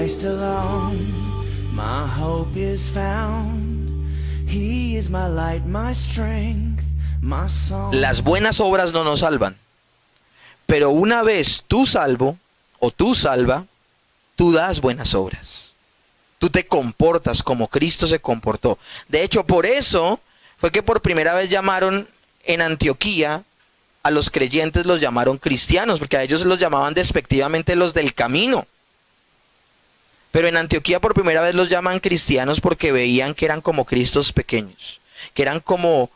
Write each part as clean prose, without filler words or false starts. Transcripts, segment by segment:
Christ alone, my hope is found. He is my light, my strength, my song. Las buenas obras no nos salvan. Pero una vez tú salvo o tú salva, tú das buenas obras. Tú te comportas como Cristo se comportó. De hecho, por eso fue que por primera vez llamaron en Antioquía a los creyentes, los llamaron cristianos, porque a ellos los llamaban despectivamente los del camino. Pero en Antioquía por primera vez los llaman cristianos porque veían que eran como Cristos pequeños, que eran como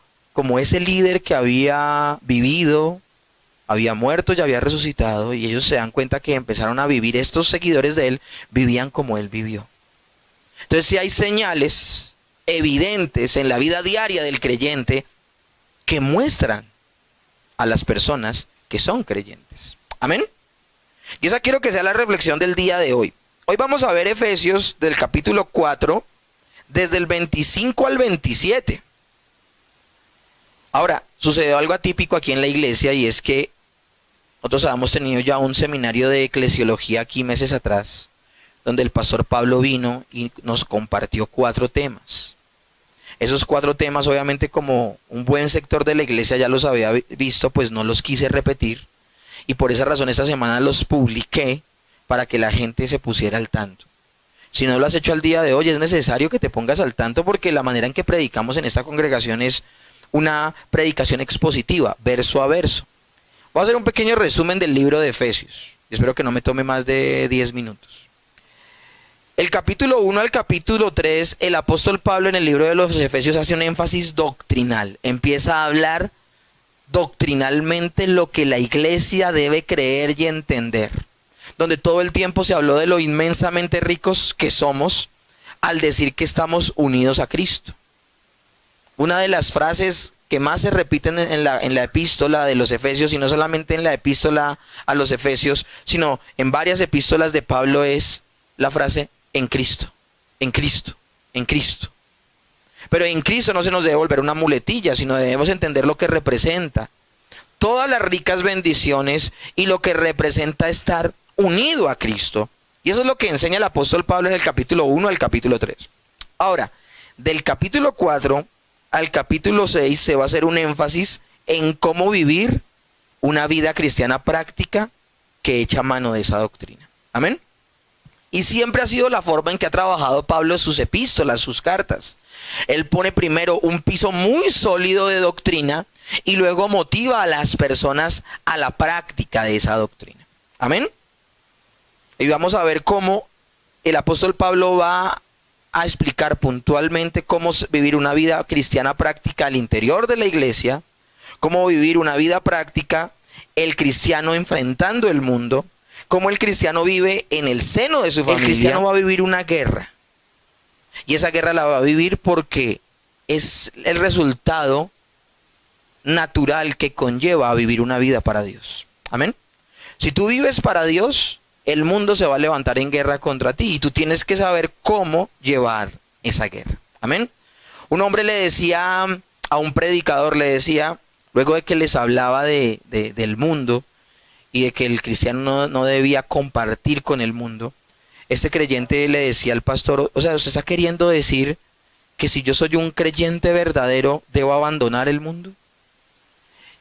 ese líder que había vivido, había muerto y había resucitado, y ellos se dan cuenta que empezaron a vivir, estos seguidores de él vivían como él vivió. Entonces sí hay señales evidentes en la vida diaria del creyente que muestran a las personas que son creyentes. Amén. Y esa quiero que sea la reflexión del día de hoy. Hoy vamos a ver Efesios del capítulo 4, desde el 25 al 27. Ahora, sucedió algo atípico aquí en la iglesia, y es que nosotros habíamos tenido ya un seminario de eclesiología aquí meses atrás, donde el pastor Pablo vino y nos compartió 4 temas. Esos 4 temas, obviamente, como un buen sector de la iglesia ya los había visto, pues no los quise repetir, y por esa razón esta semana los publiqué para que la gente se pusiera al tanto. Si no lo has hecho al día de hoy, es necesario que te pongas al tanto, porque la manera en que predicamos en esta congregación es una predicación expositiva, verso a verso. Voy a hacer un pequeño resumen del libro de Efesios. Espero que no me tome más de 10 minutos. El capítulo 1 al capítulo 3, el apóstol Pablo en el libro de los Efesios hace un énfasis doctrinal. Empieza a hablar doctrinalmente lo que la iglesia debe creer y entender. Donde todo el tiempo se habló de lo inmensamente ricos que somos al decir que estamos unidos a Cristo. Una de las frases que más se repiten en la epístola de los Efesios, y no solamente en la epístola a los Efesios, sino en varias epístolas de Pablo, es la frase en Cristo, en Cristo, en Cristo. Pero en Cristo no se nos debe volver una muletilla, sino debemos entender lo que representa todas las ricas bendiciones y lo que representa estar unido a Cristo. Y eso es lo que enseña el apóstol Pablo en el capítulo 1 al capítulo 3. Ahora, del capítulo 4 al capítulo 6 se va a hacer un énfasis en cómo vivir una vida cristiana práctica que echa mano de esa doctrina. Amén. Y siempre ha sido la forma en que ha trabajado Pablo sus epístolas, sus cartas. Él pone primero un piso muy sólido de doctrina y luego motiva a las personas a la práctica de esa doctrina. Amén. Y vamos a ver cómo el apóstol Pablo va a explicar puntualmente cómo vivir una vida cristiana práctica al interior de la iglesia, cómo vivir una vida práctica el cristiano enfrentando el mundo, cómo el cristiano vive en el seno de su familia. El cristiano va a vivir una guerra, y esa guerra la va a vivir porque es el resultado natural que conlleva a vivir una vida para Dios. Amén. Si tú vives para Dios, el mundo se va a levantar en guerra contra ti, y tú tienes que saber cómo llevar esa guerra. Amén. Un hombre le decía a un predicador, le decía, luego de que les hablaba del mundo y de que el cristiano no debía compartir con el mundo, este creyente le decía al pastor, o sea, ¿usted está queriendo decir que si yo soy un creyente verdadero, debo abandonar el mundo?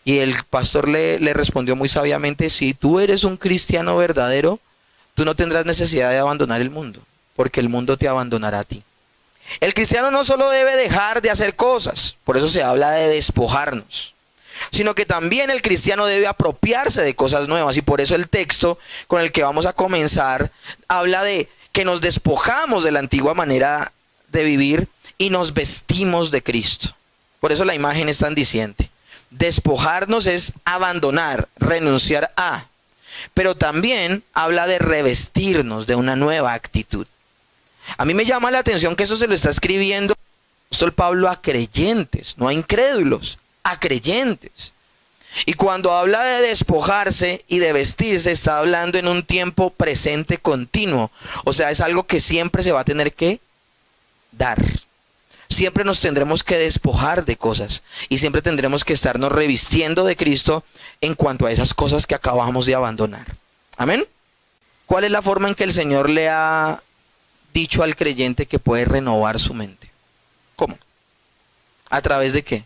Y el pastor le respondió muy sabiamente, si tú eres un cristiano verdadero, tú no tendrás necesidad de abandonar el mundo, porque el mundo te abandonará a ti. El cristiano no solo debe dejar de hacer cosas, por eso se habla de despojarnos, sino que también el cristiano debe apropiarse de cosas nuevas, y por eso el texto con el que vamos a comenzar habla de que nos despojamos de la antigua manera de vivir y nos vestimos de Cristo. Por eso la imagen es tan diciente. Despojarnos es abandonar, renunciar a. Pero también habla de revestirnos de una nueva actitud. A mí me llama la atención que eso se lo está escribiendo el apóstol Pablo a creyentes, no a incrédulos, a creyentes. Y cuando habla de despojarse y de vestirse, está hablando en un tiempo presente continuo. O sea, es algo que siempre se va a tener que dar. Siempre nos tendremos que despojar de cosas y siempre tendremos que estarnos revistiendo de Cristo en cuanto a esas cosas que acabamos de abandonar. Amén. ¿Cuál es la forma en que el Señor le ha dicho al creyente que puede renovar su mente. ¿Cómo? ¿A través de qué?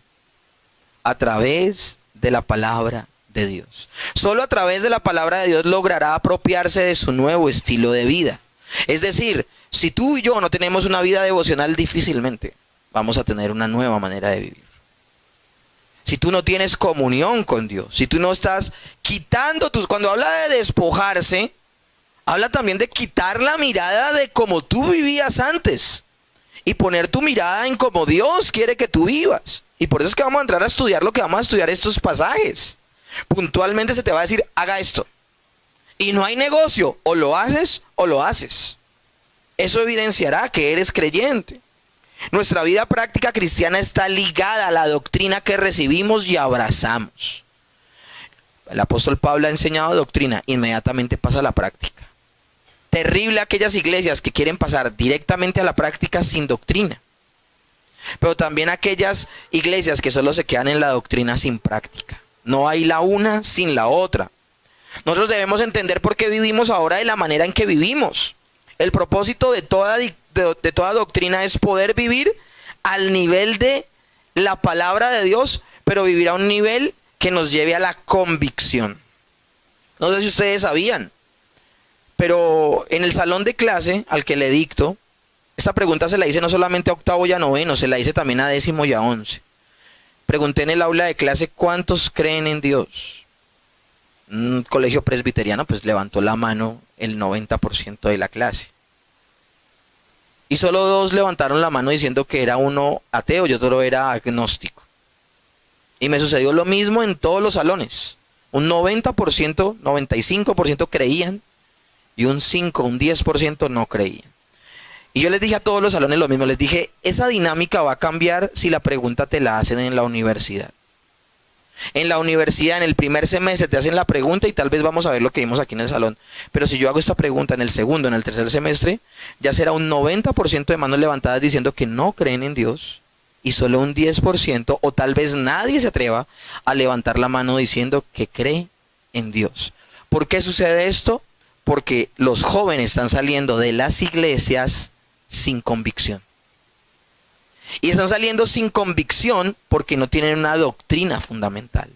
A través de la palabra de Dios. Solo a través de la palabra de Dios logrará apropiarse de su nuevo estilo de vida. Es decir, si tú y yo no tenemos una vida devocional, difícilmente vamos a tener una nueva manera de vivir. Si tú no tienes comunión con Dios, si tú no estás quitando tus... Cuando habla de despojarse, habla también de quitar la mirada de cómo tú vivías antes y poner tu mirada en cómo Dios quiere que tú vivas. Y por eso es que vamos a entrar a estudiar lo que vamos a estudiar estos pasajes. Puntualmente se te va a decir, haga esto. Y no hay negocio, o lo haces o lo haces. Eso evidenciará que eres creyente. Nuestra vida práctica cristiana está ligada a la doctrina que recibimos y abrazamos. El apóstol Pablo ha enseñado doctrina, inmediatamente pasa a la práctica. Terrible aquellas iglesias que quieren pasar directamente a la práctica sin doctrina. Pero también aquellas iglesias que solo se quedan en la doctrina sin práctica. No hay la una sin la otra. Nosotros debemos entender por qué vivimos ahora de la manera en que vivimos. El propósito de toda doctrina es poder vivir al nivel de la palabra de Dios, pero vivir a un nivel que nos lleve a la convicción. No sé si ustedes sabían, pero en el salón de clase al que le dicto, esta pregunta se la hice no solamente a octavo y a noveno, se la hice también a décimo y a 11. Pregunté en el aula de clase, ¿cuántos creen en Dios? Un colegio presbiteriano, pues levantó la mano el 90% de la clase. Y solo 2 levantaron la mano diciendo que era uno ateo y otro era agnóstico. Y me sucedió lo mismo en todos los salones. Un 90%, 95% creían y un 5, un 10% no creían. Y yo les dije a todos los salones lo mismo, les dije, esa dinámica va a cambiar si la pregunta te la hacen en la universidad. En la universidad, en el primer semestre, te hacen la pregunta y tal vez vamos a ver lo que vimos aquí en el salón. Pero si yo hago esta pregunta en el segundo, en el tercer semestre, ya será un 90% de manos levantadas diciendo que no creen en Dios y solo un 10% o tal vez nadie se atreva a levantar la mano diciendo que cree en Dios. ¿Por qué sucede esto? Porque los jóvenes están saliendo de las iglesias sin convicción. Y están saliendo sin convicción porque no tienen una doctrina fundamental.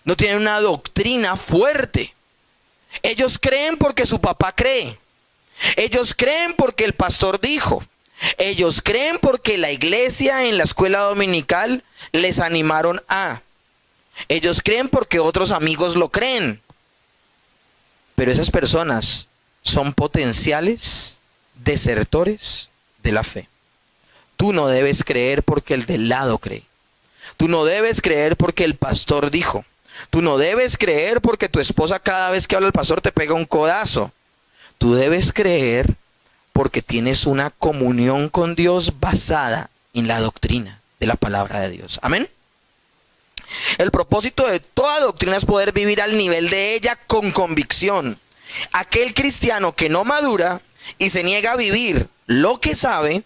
No tienen una doctrina fuerte. Ellos creen porque su papá cree. Ellos creen porque el pastor dijo. Ellos creen porque la iglesia en la escuela dominical les animaron a. Ellos creen porque otros amigos lo creen. Pero esas personas son potenciales desertores de la fe. Tú no debes creer porque el del lado cree. Tú no debes creer porque el pastor dijo. Tú no debes creer porque tu esposa cada vez que habla el pastor te pega un codazo. Tú debes creer porque tienes una comunión con Dios basada en la doctrina de la palabra de Dios. Amén. El propósito de toda doctrina es poder vivir al nivel de ella con convicción. Aquel cristiano que no madura y se niega a vivir lo que sabe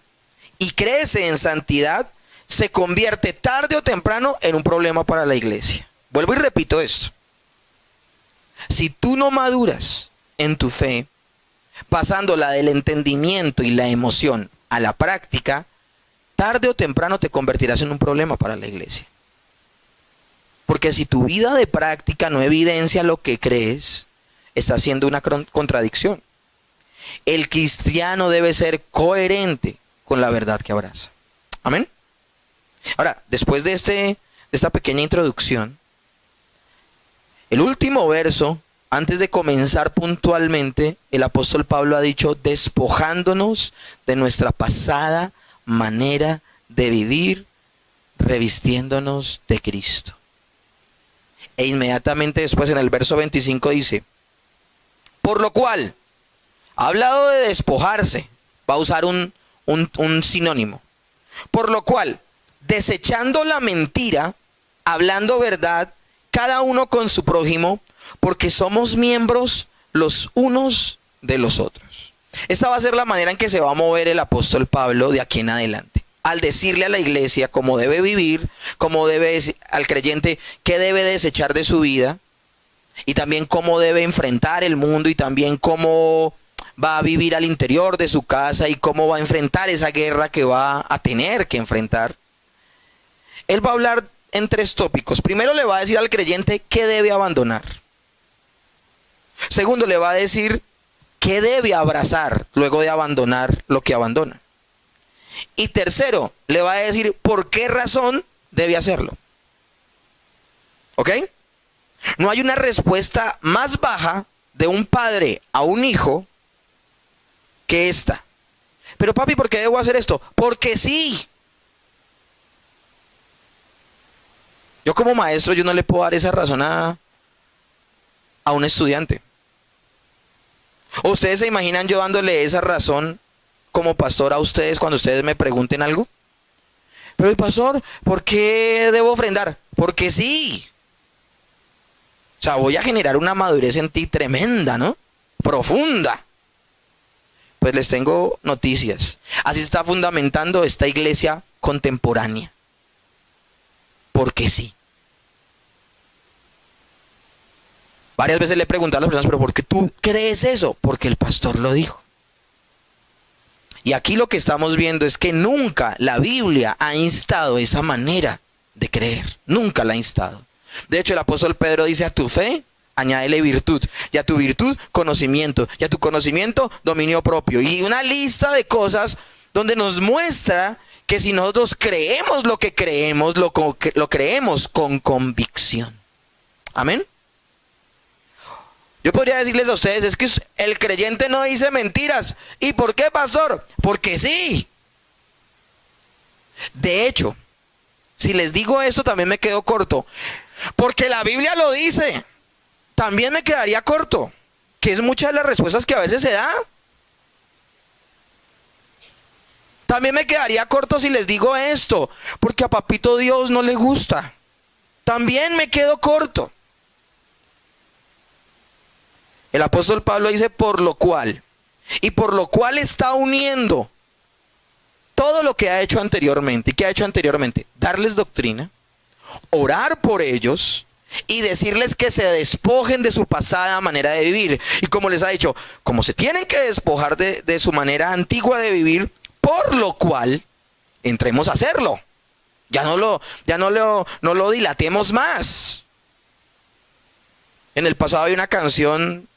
y crece en santidad, se convierte tarde o temprano en un problema para la iglesia. Vuelvo y repito esto. Si tú no maduras en tu fe, pasándola del entendimiento y la emoción a la práctica, tarde o temprano te convertirás en un problema para la iglesia. Porque si tu vida de práctica no evidencia lo que crees, está haciendo una contradicción. El cristiano debe ser coherente con la verdad que abraza. Amén. Ahora, después de esta pequeña introducción, el último verso, antes de comenzar puntualmente, el apóstol Pablo ha dicho, despojándonos de nuestra pasada manera de vivir, revistiéndonos de Cristo. E inmediatamente después en el verso 25 dice, por lo cual, ha hablado de despojarse, va a usar un sinónimo. Por lo cual, desechando la mentira, hablando verdad, cada uno con su prójimo, porque somos miembros los unos de los otros. Esta va a ser la manera en que se va a mover el apóstol Pablo de aquí en adelante. Al decirle a la iglesia cómo debe vivir, cómo debe, al creyente, qué debe desechar de su vida, y también cómo debe enfrentar el mundo, y también cómo va a vivir al interior de su casa y cómo va a enfrentar esa guerra que va a tener que enfrentar. Él va a hablar en 3 tópicos. Primero le va a decir al creyente qué debe abandonar. Segundo le va a decir qué debe abrazar luego de abandonar lo que abandona. Y tercero le va a decir por qué razón debe hacerlo. ¿Ok? No hay una respuesta más baja de un padre a un hijo que esta. Pero papi, ¿por qué debo hacer esto? Porque sí. Yo como maestro, yo no le puedo dar esa razón a un estudiante. ¿O ustedes se imaginan yo dándole esa razón como pastor a ustedes cuando ustedes me pregunten algo? Pero pastor, ¿por qué debo ofrendar? Porque sí. O sea, voy a generar una madurez en ti tremenda, ¿no? Profunda. Pues les tengo noticias. Así se está fundamentando esta iglesia contemporánea. Porque sí. Varias veces le he preguntado a las personas, ¿pero por qué tú crees eso? Porque el pastor lo dijo. Y aquí lo que estamos viendo es que nunca la Biblia ha instado esa manera de creer. Nunca la ha instado. De hecho, el apóstol Pedro dice: a tu fe añádele virtud, y a tu virtud conocimiento, y a tu conocimiento dominio propio. Y una lista de cosas donde nos muestra que si nosotros creemos lo que creemos, lo creemos con convicción. Amén. Yo podría decirles a ustedes, es que el creyente no dice mentiras. ¿Y por qué, pastor? Porque sí. De hecho, si les digo esto también me quedo corto. Porque la Biblia lo dice. También me quedaría corto. Que es muchas de las respuestas que a veces se da. También me quedaría corto si les digo esto. Porque a papito Dios no le gusta. También me quedo corto. El apóstol Pablo dice por lo cual. Y por lo cual está uniendo todo lo que ha hecho anteriormente. ¿Y qué ha hecho anteriormente? Darles doctrina, orar por ellos y decirles que se despojen de su pasada manera de vivir. Y como les ha dicho, como se tienen que despojar de su manera antigua de vivir, por lo cual entremos a hacerlo. Ya no lo dilatemos más. En el pasado hay una canción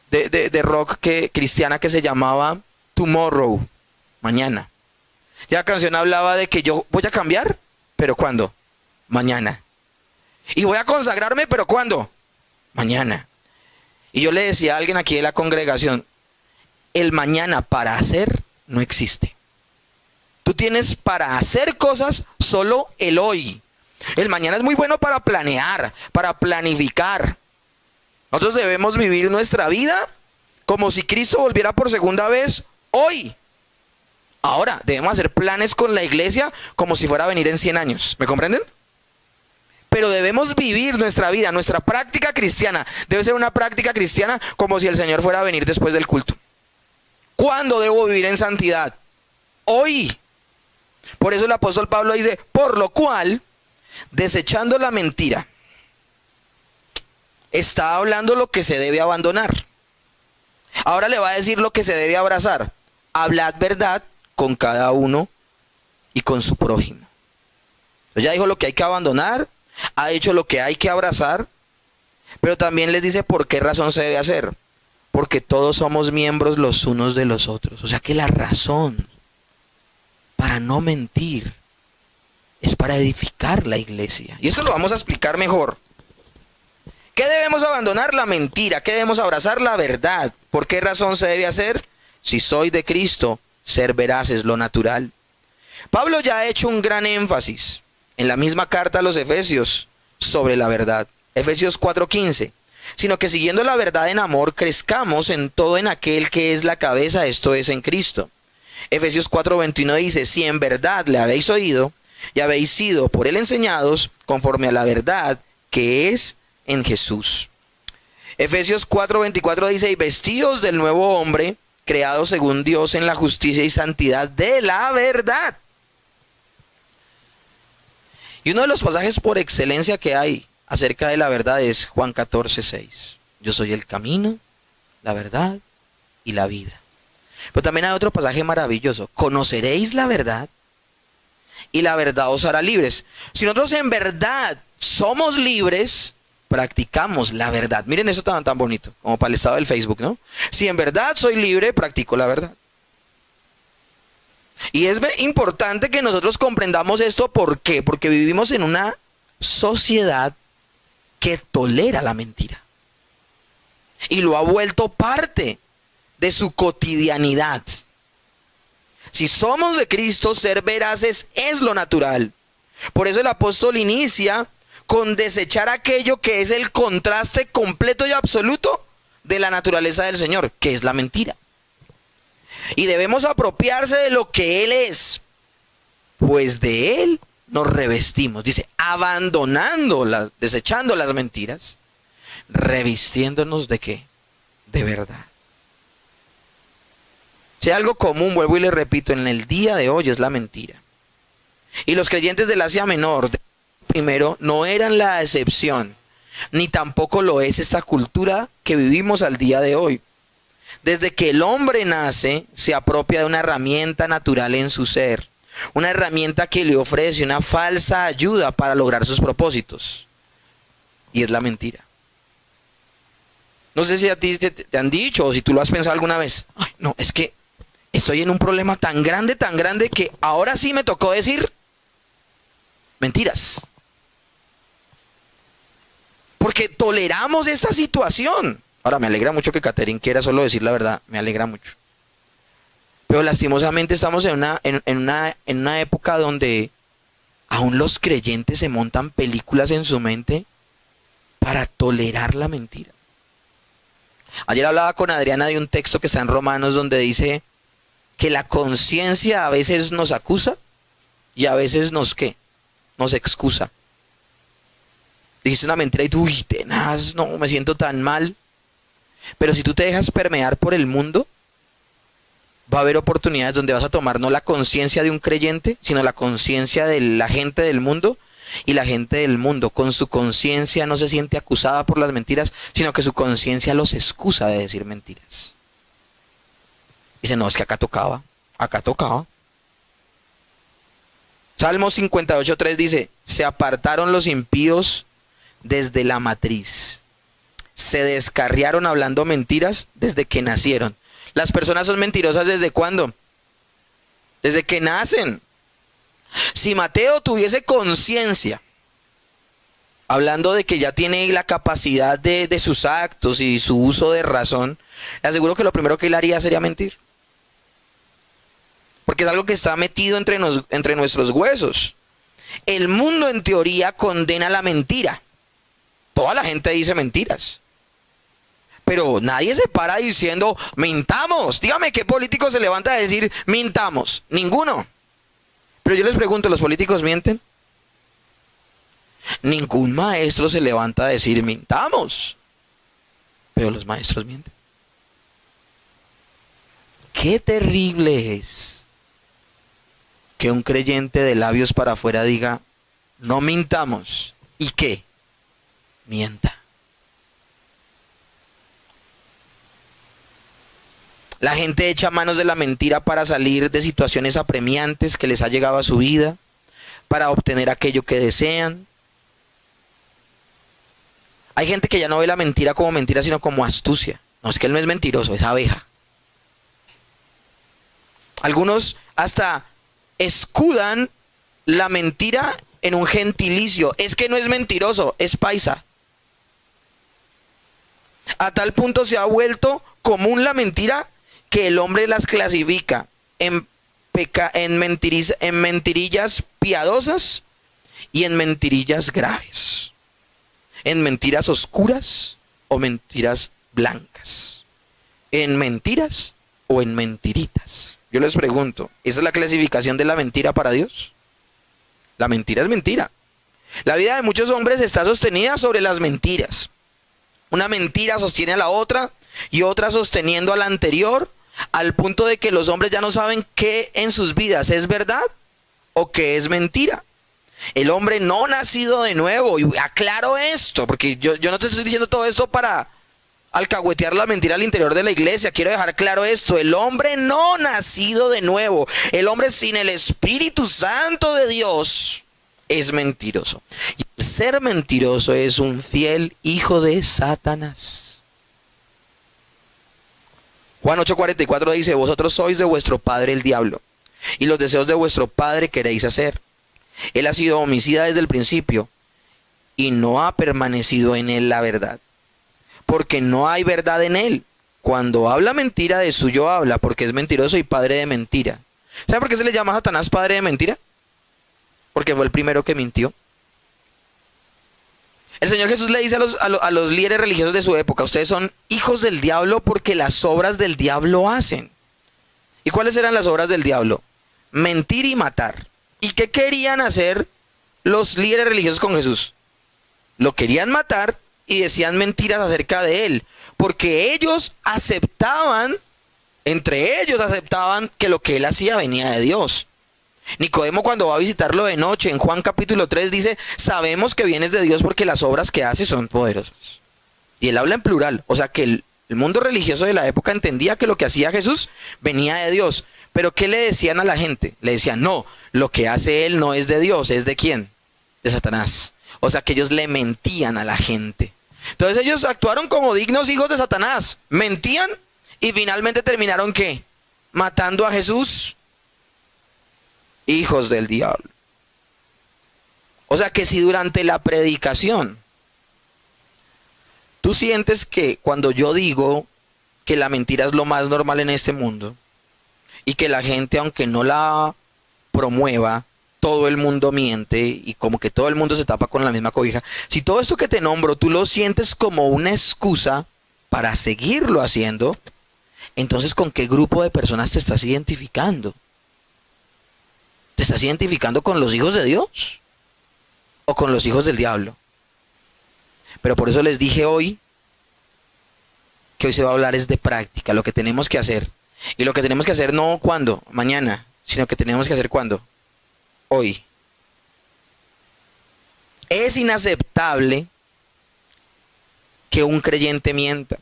de rock cristiana que se llamaba Tomorrow, mañana. Y la canción hablaba de que yo voy a cambiar, pero ¿cuándo? Mañana. Y voy a consagrarme, pero ¿cuándo? Mañana. Y yo le decía a alguien aquí de la congregación, el mañana para hacer no existe. Tú tienes para hacer cosas solo el hoy. El mañana es muy bueno para planear, para planificar. Nosotros debemos vivir nuestra vida como si Cristo volviera por segunda vez hoy. Ahora, debemos hacer planes con la iglesia como si fuera a venir en 100 años. ¿Me comprenden? Pero debemos vivir nuestra vida, nuestra práctica cristiana. Debe ser una práctica cristiana como si el Señor fuera a venir después del culto. ¿Cuándo debo vivir en santidad? Hoy. Por eso el apóstol Pablo dice, por lo cual, desechando la mentira, está hablando lo que se debe abandonar. Ahora le va a decir lo que se debe abrazar. Hablad verdad con cada uno y con su prójimo. Entonces ya dijo lo que hay que abandonar, ha dicho lo que hay que abrazar, pero también les dice por qué razón se debe hacer. Porque todos somos miembros los unos de los otros. O sea que la razón para no mentir es para edificar la iglesia. Y esto lo vamos a explicar mejor. ¿Qué debemos abandonar? La mentira. ¿Qué debemos abrazar? La verdad. ¿Por qué razón se debe hacer? Si soy de Cristo, ser veraz es lo natural. Pablo ya ha hecho un gran énfasis en la misma carta a los Efesios sobre la verdad. Efesios 4:15. Sino que siguiendo la verdad en amor, crezcamos en todo en aquel que es la cabeza, esto es en Cristo. Efesios 4:21 dice, si en verdad le habéis oído y habéis sido por él enseñados conforme a la verdad que es en Jesús. Efesios 4:24 dice, y vestidos del nuevo hombre, creado según Dios en la justicia y santidad de la verdad. Y uno de los pasajes por excelencia que hay acerca de la verdad es Juan 14:6. Yo soy el camino, la verdad y la vida. Pero también hay otro pasaje maravilloso. Conoceréis la verdad y la verdad os hará libres. Si nosotros en verdad somos libres, practicamos la verdad. Miren eso tan bonito, como para el estado del Facebook, ¿no? Si en verdad soy libre, practico la verdad. Y es importante que nosotros comprendamos esto. ¿Por qué? Porque vivimos en una sociedad que tolera la mentira. Y lo ha vuelto parte de su cotidianidad. Si somos de Cristo, ser veraces es lo natural. Por eso el apóstol inicia con desechar aquello que es el contraste completo y absoluto de la naturaleza del Señor, que es la mentira. Y debemos apropiarse de lo que Él es, pues de Él nos revestimos. Dice, desechando las mentiras, revistiéndonos ¿de qué? De verdad. Si algo común, vuelvo y le repito, en el día de hoy es la mentira. Y los creyentes del Asia Menor, primero, no eran la excepción, ni tampoco lo es esta cultura que vivimos al día de hoy. Desde que el hombre nace, se apropia de una herramienta natural en su ser, una herramienta que le ofrece una falsa ayuda para lograr sus propósitos, y es la mentira. No sé si a ti te han dicho o si tú lo has pensado alguna vez. Ay, no, es que estoy en un problema tan grande que ahora sí me tocó decir mentiras. Porque toleramos esta situación. Ahora, me alegra mucho que Catherine quiera solo decir la verdad. Me alegra mucho. Pero lastimosamente estamos en una época donde aún los creyentes se montan películas en su mente para tolerar la mentira. Ayer hablaba con Adriana de un texto que está en Romanos donde dice que la conciencia a veces nos acusa y a veces nos excusa. Dices una mentira y tú, uy, tenaz, no, me siento tan mal. Pero si tú te dejas permear por el mundo, va a haber oportunidades donde vas a tomar no la conciencia de un creyente, sino la conciencia de la gente del mundo. Y la gente del mundo con su conciencia no se siente acusada por las mentiras, sino que su conciencia los excusa de decir mentiras. Dice, no, es que acá tocaba. Salmo 58:3 dice, se apartaron los impíos desde la matriz. Se descarriaron hablando mentiras desde que nacieron. Las personas son mentirosas ¿desde cuándo? Desde que nacen. Si Mateo tuviese conciencia, hablando de que ya tiene la capacidad de sus actos y su uso de razón, le aseguro que lo primero que él haría sería mentir. Porque es algo que está metido entre nuestros huesos. El mundo en teoría condena la mentira. Toda la gente dice mentiras. Pero nadie se para diciendo, mintamos. Dígame qué político se levanta a decir, mintamos. Ninguno. Pero yo les pregunto, ¿los políticos mienten? Ningún maestro se levanta a decir, mintamos. Pero los maestros mienten. Qué terrible es que un creyente de labios para afuera diga, no mintamos. ¿Y qué? Mienta. La gente echa manos de la mentira para salir de situaciones apremiantes que les ha llegado a su vida, para obtener aquello que desean. Hay gente que ya no ve la mentira como mentira, sino como astucia. No, es que él no es mentiroso, es abeja. Algunos hasta escudan la mentira en un gentilicio. Es que no es mentiroso, es paisa. A tal punto se ha vuelto común la mentira que el hombre las clasifica en mentirillas piadosas y en mentirillas graves, en mentiras oscuras o mentiras blancas, en mentiras o en mentiritas. Yo les pregunto, ¿esa es la clasificación de la mentira para Dios? La mentira es mentira. La vida de muchos hombres está sostenida sobre las mentiras. Una mentira sostiene a la otra y otra sosteniendo a la anterior, al punto de que los hombres ya no saben qué en sus vidas es verdad o qué es mentira. El hombre no nacido de nuevo, y aclaro esto, porque yo no te estoy diciendo todo esto para alcahuetear la mentira al interior de la iglesia. Quiero dejar claro esto: el hombre no nacido de nuevo, el hombre sin el Espíritu Santo de Dios, es mentiroso. Y el ser mentiroso es un fiel hijo de Satanás. Juan 8:44 dice: vosotros sois de vuestro padre el diablo, y los deseos de vuestro padre queréis hacer. Él ha sido homicida desde el principio, y no ha permanecido en él la verdad, porque no hay verdad en él. Cuando habla mentira, de suyo habla, porque es mentiroso y padre de mentira. ¿Sabe por qué se le llama a Satanás padre de mentira? Porque fue el primero que mintió. El Señor Jesús le dice a los líderes religiosos de su época: ustedes son hijos del diablo porque las obras del diablo hacen. ¿Y cuáles eran las obras del diablo? Mentir y matar. ¿Y qué querían hacer los líderes religiosos con Jesús? Lo querían matar y decían mentiras acerca de él, porque ellos aceptaban, entre ellos aceptaban que lo que él hacía venía de Dios. Nicodemo, cuando va a visitarlo de noche, en Juan capítulo 3 dice: sabemos que vienes de Dios porque las obras que haces son poderosas. Y él habla en plural, o sea que el mundo religioso de la época entendía que lo que hacía Jesús venía de Dios. Pero ¿qué le decían a la gente? Le decían: no, lo que hace él no es de Dios. ¿Es de quién? De Satanás. O sea que ellos le mentían a la gente. Entonces ellos actuaron como dignos hijos de Satanás. Mentían y finalmente terminaron ¿qué? Matando a Jesús. Hijos del diablo. O sea que si durante la predicación tú sientes que cuando yo digo que la mentira es lo más normal en este mundo, y que la gente, aunque no la promueva, todo el mundo miente y como que todo el mundo se tapa con la misma cobija, si todo esto que te nombro tú lo sientes como una excusa para seguirlo haciendo, entonces ¿con qué grupo de personas te estás identificando? ¿Te estás identificando con los hijos de Dios o con los hijos del diablo? Pero por eso les dije hoy que hoy se va a hablar es de práctica, lo que tenemos que hacer. Y lo que tenemos que hacer no cuando, mañana, sino que tenemos que hacer cuando, hoy. Es inaceptable que un creyente mienta.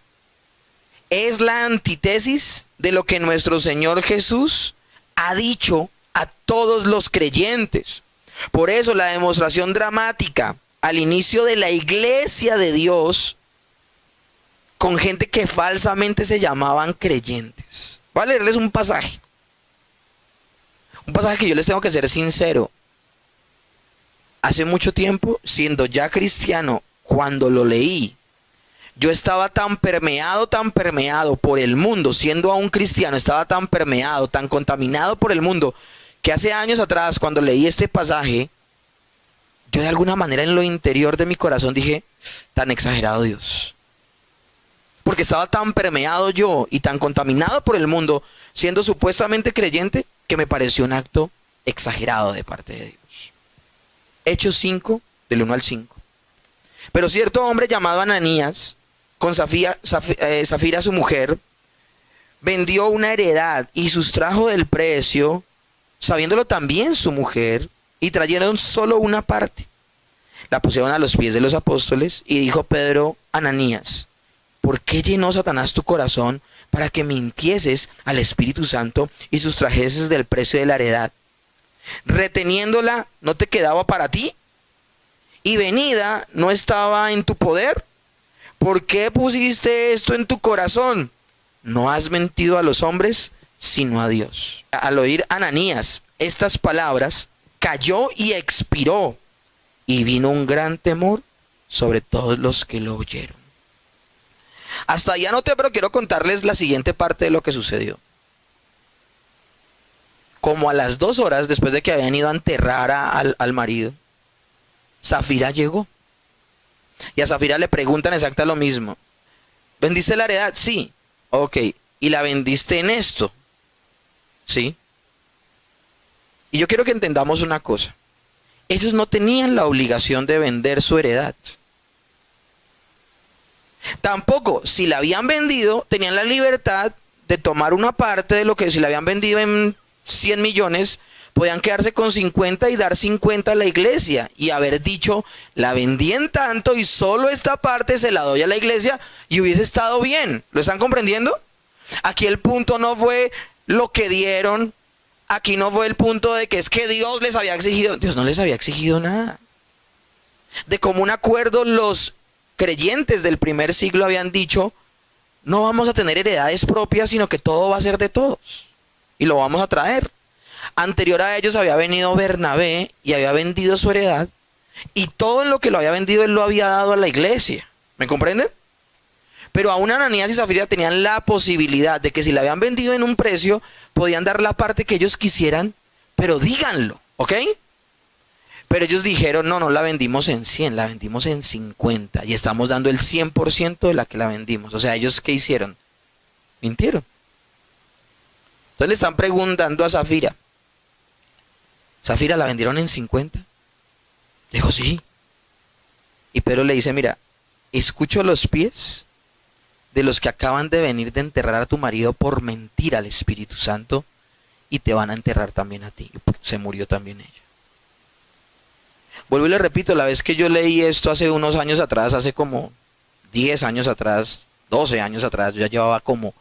Es la antítesis de lo que nuestro Señor Jesús ha dicho a todos los creyentes. Por eso la demostración dramática al inicio de la iglesia de Dios con gente que falsamente se llamaban creyentes. Voy a leerles un pasaje. Un pasaje que yo les tengo que ser sincero. Hace mucho tiempo, siendo ya cristiano, cuando lo leí, yo estaba tan permeado por el mundo, siendo aún cristiano, estaba tan permeado, tan contaminado por el mundo, que hace años atrás, cuando leí este pasaje, yo de alguna manera en lo interior de mi corazón dije: tan exagerado Dios. Porque estaba tan permeado yo y tan contaminado por el mundo, siendo supuestamente creyente, que me pareció un acto exagerado de parte de Dios. Hechos 5, del 1 al 5. Pero cierto hombre llamado Ananías, con Safira su mujer, vendió una heredad y sustrajo del precio, sabiéndolo también su mujer, y trajeron solo una parte. La pusieron a los pies de los apóstoles y dijo Pedro: Ananías, ¿por qué llenó Satanás tu corazón para que mintieses al Espíritu Santo y sustrajeses del precio de la heredad? Reteniéndola, ¿no te quedaba para ti? Y venida, ¿no estaba en tu poder? ¿Por qué pusiste esto en tu corazón? No has mentido a los hombres, sino a Dios. Al oír Ananías estas palabras, cayó y expiró, y vino un gran temor sobre todos los que lo oyeron. Hasta allá noté, pero quiero contarles la siguiente parte de lo que sucedió. Como a las 2 horas después de que habían ido a enterrar al marido, Safira llegó. Y a Safira le preguntan exactamente lo mismo. ¿Vendiste la heredad? Sí. Ok. ¿Y la vendiste en esto? Sí. Y yo quiero que entendamos una cosa. Ellos no tenían la obligación de vender su heredad. Tampoco, si la habían vendido, tenían la libertad de tomar una parte de lo que, si la habían vendido en 100 millones, Podían quedarse con 50 y dar 50 a la iglesia y haber dicho, la vendí en tanto y solo esta parte se la doy a la iglesia y hubiese estado bien. ¿Lo están comprendiendo? Aquí el punto no fue lo que dieron, aquí no fue el punto de que es que Dios les había exigido. Dios no les había exigido nada. De común acuerdo, los creyentes del primer siglo habían dicho, no vamos a tener heredades propias, sino que todo va a ser de todos y lo vamos a traer. Anterior a ellos había venido Bernabé y había vendido su heredad, y todo en lo que lo había vendido él lo había dado a la iglesia. ¿Me comprenden? Pero aún Ananías y Zafira tenían la posibilidad de que si la habían vendido en un precio, podían dar la parte que ellos quisieran, pero díganlo, ¿ok? Pero ellos dijeron, no la vendimos en 100, la vendimos en 50 y estamos dando el 100% de la que la vendimos. O sea, ¿ellos qué hicieron? Mintieron. Entonces le están preguntando a Zafira, ¿Zafira la vendieron en 50? Dijo, sí. Y Pedro le dice, mira, escucho los pies de los que acaban de venir de enterrar a tu marido por mentir al Espíritu Santo, y te van a enterrar también a ti. Se murió también ella. Vuelvo y le repito, la vez que yo leí esto hace unos años atrás, hace como 10 años atrás, 12 años atrás, yo ya llevaba como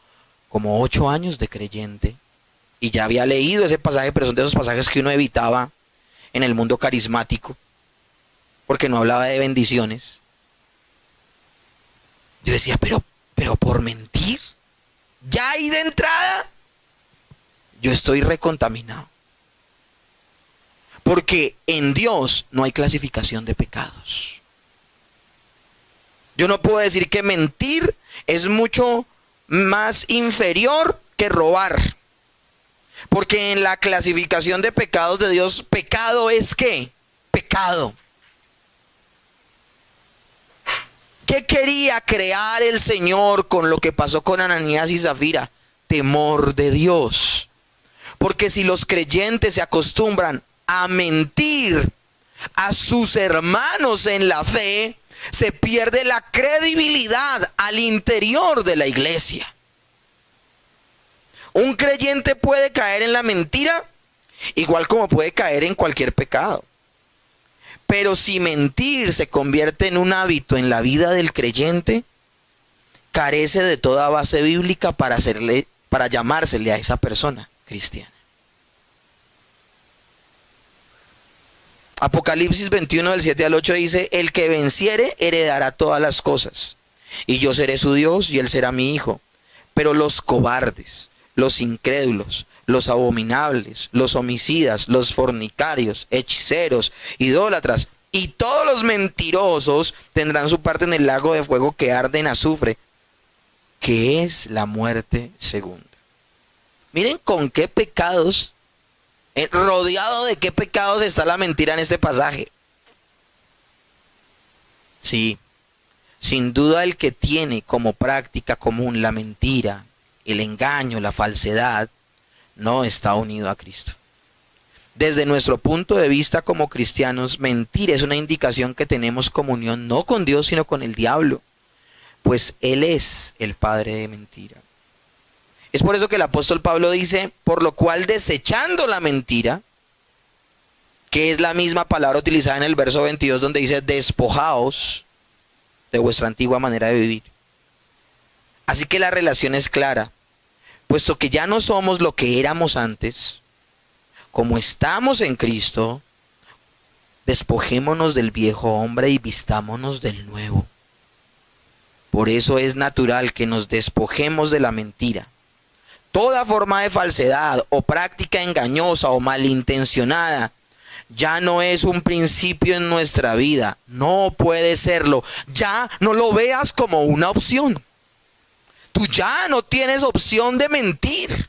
8 años de creyente. Y ya había leído ese pasaje, pero son de esos pasajes que uno evitaba en el mundo carismático, porque no hablaba de bendiciones. Yo decía, pero por mentir, ya ahí de entrada, yo estoy recontaminado. Porque en Dios no hay clasificación de pecados. Yo no puedo decir que mentir es mucho más inferior que robar. Porque en la clasificación de pecados de Dios, pecado es ¿qué? Pecado. ¿Qué quería crear el Señor con lo que pasó con Ananías y Zafira? Temor de Dios. Porque si los creyentes se acostumbran a mentir a sus hermanos en la fe, se pierde la credibilidad al interior de la iglesia. Un creyente puede caer en la mentira, igual como puede caer en cualquier pecado. Pero si mentir se convierte en un hábito en la vida del creyente, carece de toda base bíblica para llamársele a esa persona cristiana. Apocalipsis 21 del 7 al 8 dice, el que venciere heredará todas las cosas, y yo seré su Dios y él será mi hijo. Pero los cobardes, los incrédulos, los abominables, los homicidas, los fornicarios, hechiceros, idólatras y todos los mentirosos tendrán su parte en el lago de fuego que arde en azufre, que es la muerte segunda. Miren con qué pecados, rodeado de qué pecados está la mentira en este pasaje. Sí, sin duda el que tiene como práctica común la mentira, el engaño, la falsedad, no está unido a Cristo. Desde nuestro punto de vista como cristianos, mentir es una indicación que tenemos comunión no con Dios, sino con el diablo, pues Él es el padre de mentira. Es por eso que el apóstol Pablo dice, por lo cual desechando la mentira, que es la misma palabra utilizada en el verso 22 donde dice, despojaos de vuestra antigua manera de vivir. Así que la relación es clara, puesto que ya no somos lo que éramos antes, como estamos en Cristo, despojémonos del viejo hombre y vistámonos del nuevo. Por eso es natural que nos despojemos de la mentira. Toda forma de falsedad o práctica engañosa o malintencionada ya no es un principio en nuestra vida, no puede serlo. Ya no lo veas como una opción. Tú ya no tienes opción de mentir.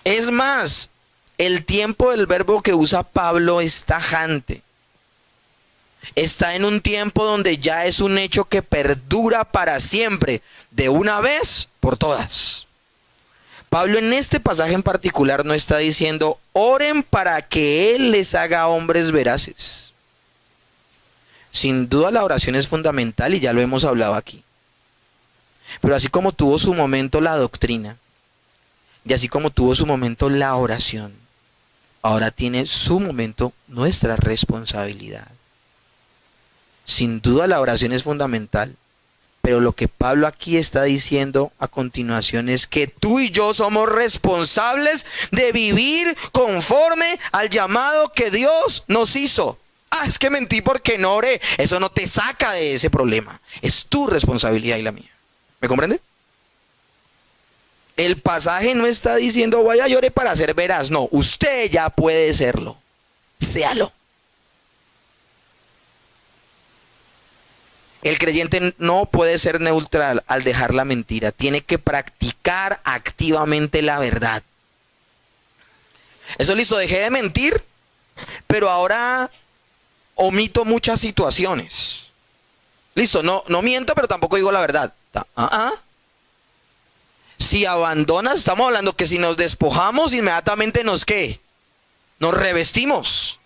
Es más, el tiempo del verbo que usa Pablo es tajante. Está en un tiempo donde ya es un hecho que perdura para siempre, de una vez por todas. Pablo en este pasaje en particular no está diciendo, oren para que Él les haga hombres veraces. Sin duda la oración es fundamental y ya lo hemos hablado aquí. Pero así como tuvo su momento la doctrina, Y así como tuvo su momento la oración, ahora tiene su momento nuestra responsabilidad. Sin duda la oración es fundamental, pero lo que Pablo aquí está diciendo a continuación es que tú y yo somos responsables de vivir conforme al llamado que Dios nos hizo. Es que mentí porque no oré. Eso no te saca de ese problema. Es tu responsabilidad y la mía. ¿Me comprende? El pasaje no está diciendo vaya y ore para ser veraz. No, usted ya puede serlo. Séalo. El creyente no puede ser neutral al dejar la mentira. Tiene que practicar activamente la verdad. Eso listo, dejé de mentir, pero ahora omito muchas situaciones. Listo, no miento, pero tampoco digo la verdad. Si abandonas, estamos hablando que si nos despojamos, inmediatamente nos ¿qué? Nos revestimos.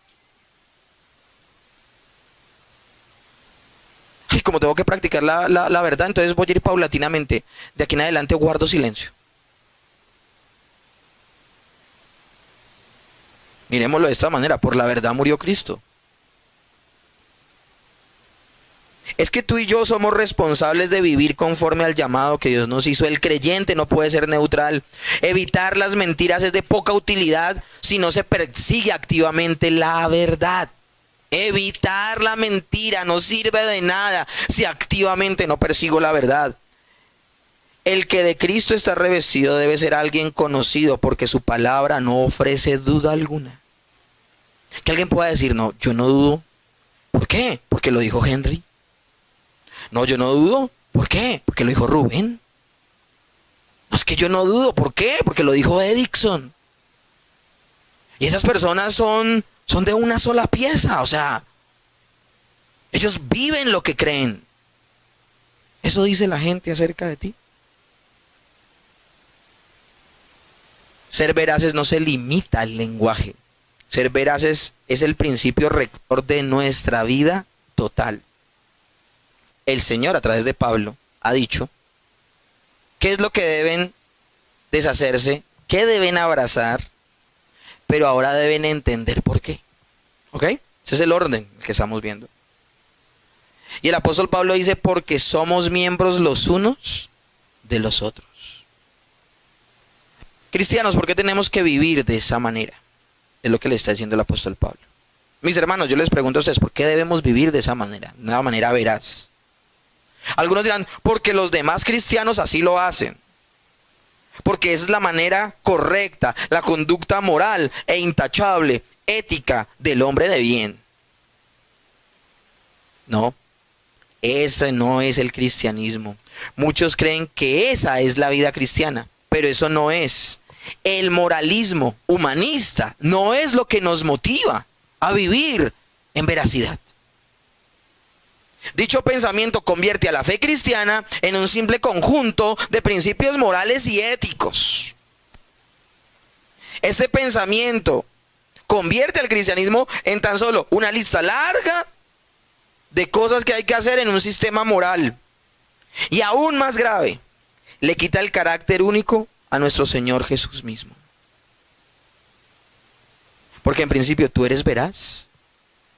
Y como tengo que practicar la verdad, entonces voy a ir paulatinamente. De aquí en adelante guardo silencio. Miremoslo de esta manera, por la verdad murió Cristo. Es que tú y yo somos responsables de vivir conforme al llamado que Dios nos hizo. El creyente no puede ser neutral. Evitar las mentiras es de poca utilidad si no se persigue activamente la verdad. Evitar la mentira no sirve de nada si activamente no persigo la verdad. El que de Cristo está revestido debe ser alguien conocido porque su palabra no ofrece duda alguna. Que alguien pueda decir, no, yo no dudo. ¿Por qué? Porque lo dijo Henry. No, yo no dudo. ¿Por qué? Porque lo dijo Rubén. No, es que yo no dudo. ¿Por qué? Porque lo dijo Edison. Y esas personas son de una sola pieza. O sea, ellos viven lo que creen. Eso dice la gente acerca de ti. Ser veraces no se limita al lenguaje. Ser veraces es el principio rector de nuestra vida total. El Señor, a través de Pablo, ha dicho qué es lo que deben deshacerse, qué deben abrazar, pero ahora deben entender por qué. ¿Ok? Ese es el orden que estamos viendo. Y el apóstol Pablo dice, porque somos miembros los unos de los otros. Cristianos, ¿por qué tenemos que vivir de esa manera? Es lo que le está diciendo el apóstol Pablo. Mis hermanos, yo les pregunto a ustedes, ¿por qué debemos vivir de esa manera? De una manera veraz. Algunos dirán, porque los demás cristianos así lo hacen. Porque esa es la manera correcta, la conducta moral e intachable, ética del hombre de bien. No, ese no es el cristianismo. Muchos creen que esa es la vida cristiana, pero eso no es. El moralismo humanista no es lo que nos motiva a vivir en veracidad. Dicho pensamiento convierte a la fe cristiana en un simple conjunto de principios morales y éticos. Este pensamiento convierte al cristianismo en tan solo una lista larga de cosas que hay que hacer en un sistema moral. Y aún más grave, le quita el carácter único a nuestro Señor Jesús mismo. Porque en principio tú eres veraz,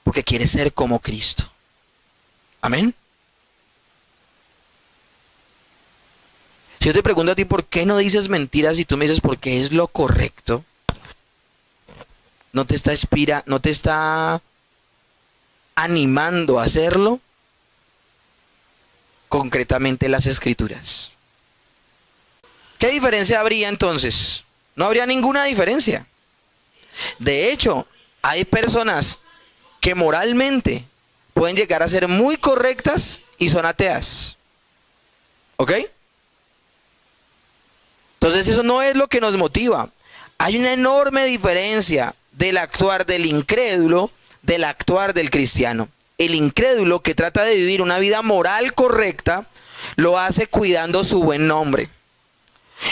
porque quieres ser como Cristo. Amén. Si yo te pregunto a ti por qué no dices mentiras y tú me dices porque es lo correcto, no te está animando a hacerlo concretamente las Escrituras. ¿Qué diferencia habría entonces? No habría ninguna diferencia. De hecho, hay personas que moralmente pueden llegar a ser muy correctas y son ateas. ¿Ok? Entonces eso no es lo que nos motiva. Hay una enorme diferencia del actuar del incrédulo del actuar del cristiano. El incrédulo que trata de vivir una vida moral correcta lo hace cuidando su buen nombre.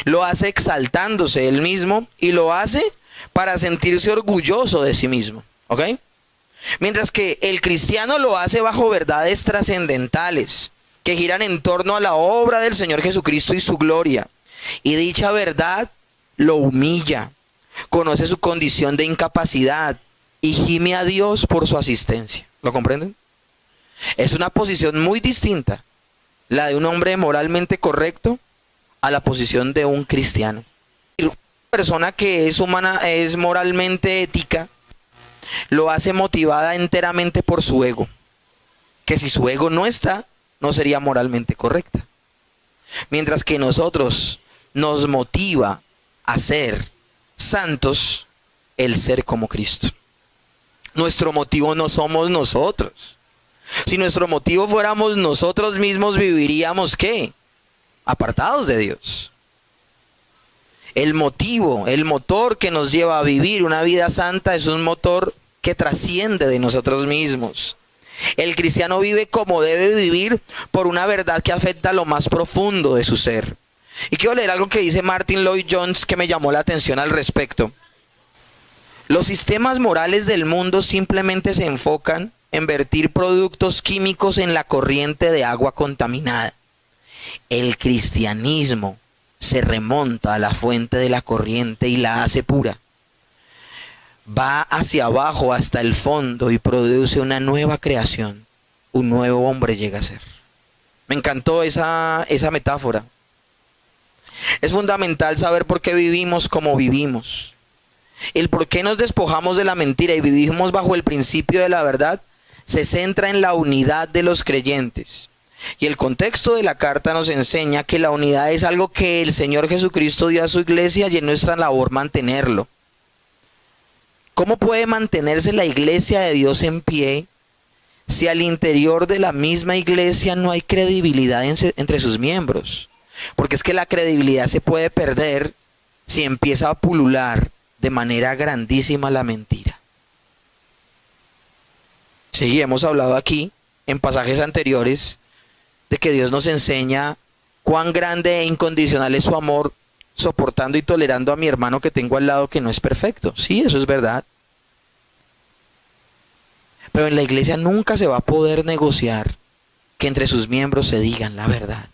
Lo hace exaltándose él mismo y lo hace para sentirse orgulloso de sí mismo. ¿Ok? Mientras que el cristiano lo hace bajo verdades trascendentales que giran en torno a la obra del Señor Jesucristo y su gloria. Y dicha verdad lo humilla, conoce su condición de incapacidad y gime a Dios por su asistencia. ¿Lo comprenden? Es una posición muy distinta, la de un hombre moralmente correcto a la posición de un cristiano. Una persona que es humana, es moralmente ética, lo hace motivada enteramente por su ego, que si su ego no está, no sería moralmente correcta. Mientras que nosotros nos motiva a ser santos el ser como Cristo. Nuestro motivo no somos nosotros. Si nuestro motivo fuéramos nosotros mismos, viviríamos ¿qué? Apartados de Dios. El motivo, el motor que nos lleva a vivir una vida santa es un motor que trasciende de nosotros mismos. El cristiano vive como debe vivir por una verdad que afecta a lo más profundo de su ser. Y quiero leer algo que dice Martin Lloyd-Jones que me llamó la atención al respecto. Los sistemas morales del mundo simplemente se enfocan en vertir productos químicos en la corriente de agua contaminada. El cristianismo se remonta a la fuente de la corriente y la hace pura. Va hacia abajo hasta el fondo y produce una nueva creación. Un nuevo hombre llega a ser. Me encantó esa metáfora. Es fundamental saber por qué vivimos como vivimos. El por qué nos despojamos de la mentira y vivimos bajo el principio de la verdad se centra en la unidad de los creyentes. Y el contexto de la carta nos enseña que la unidad es algo que el Señor Jesucristo dio a su iglesia y es nuestra labor mantenerlo. ¿Cómo puede mantenerse la iglesia de Dios en pie si al interior de la misma iglesia no hay credibilidad entre sus miembros? Porque es que la credibilidad se puede perder si empieza a pulular de manera grandísima la mentira. Sí, hemos hablado aquí en pasajes anteriores de que Dios nos enseña cuán grande e incondicional es su amor, soportando y tolerando a mi hermano que tengo al lado que no es perfecto. Sí, eso es verdad. Pero en la iglesia nunca se va a poder negociar que entre sus miembros se digan la verdad.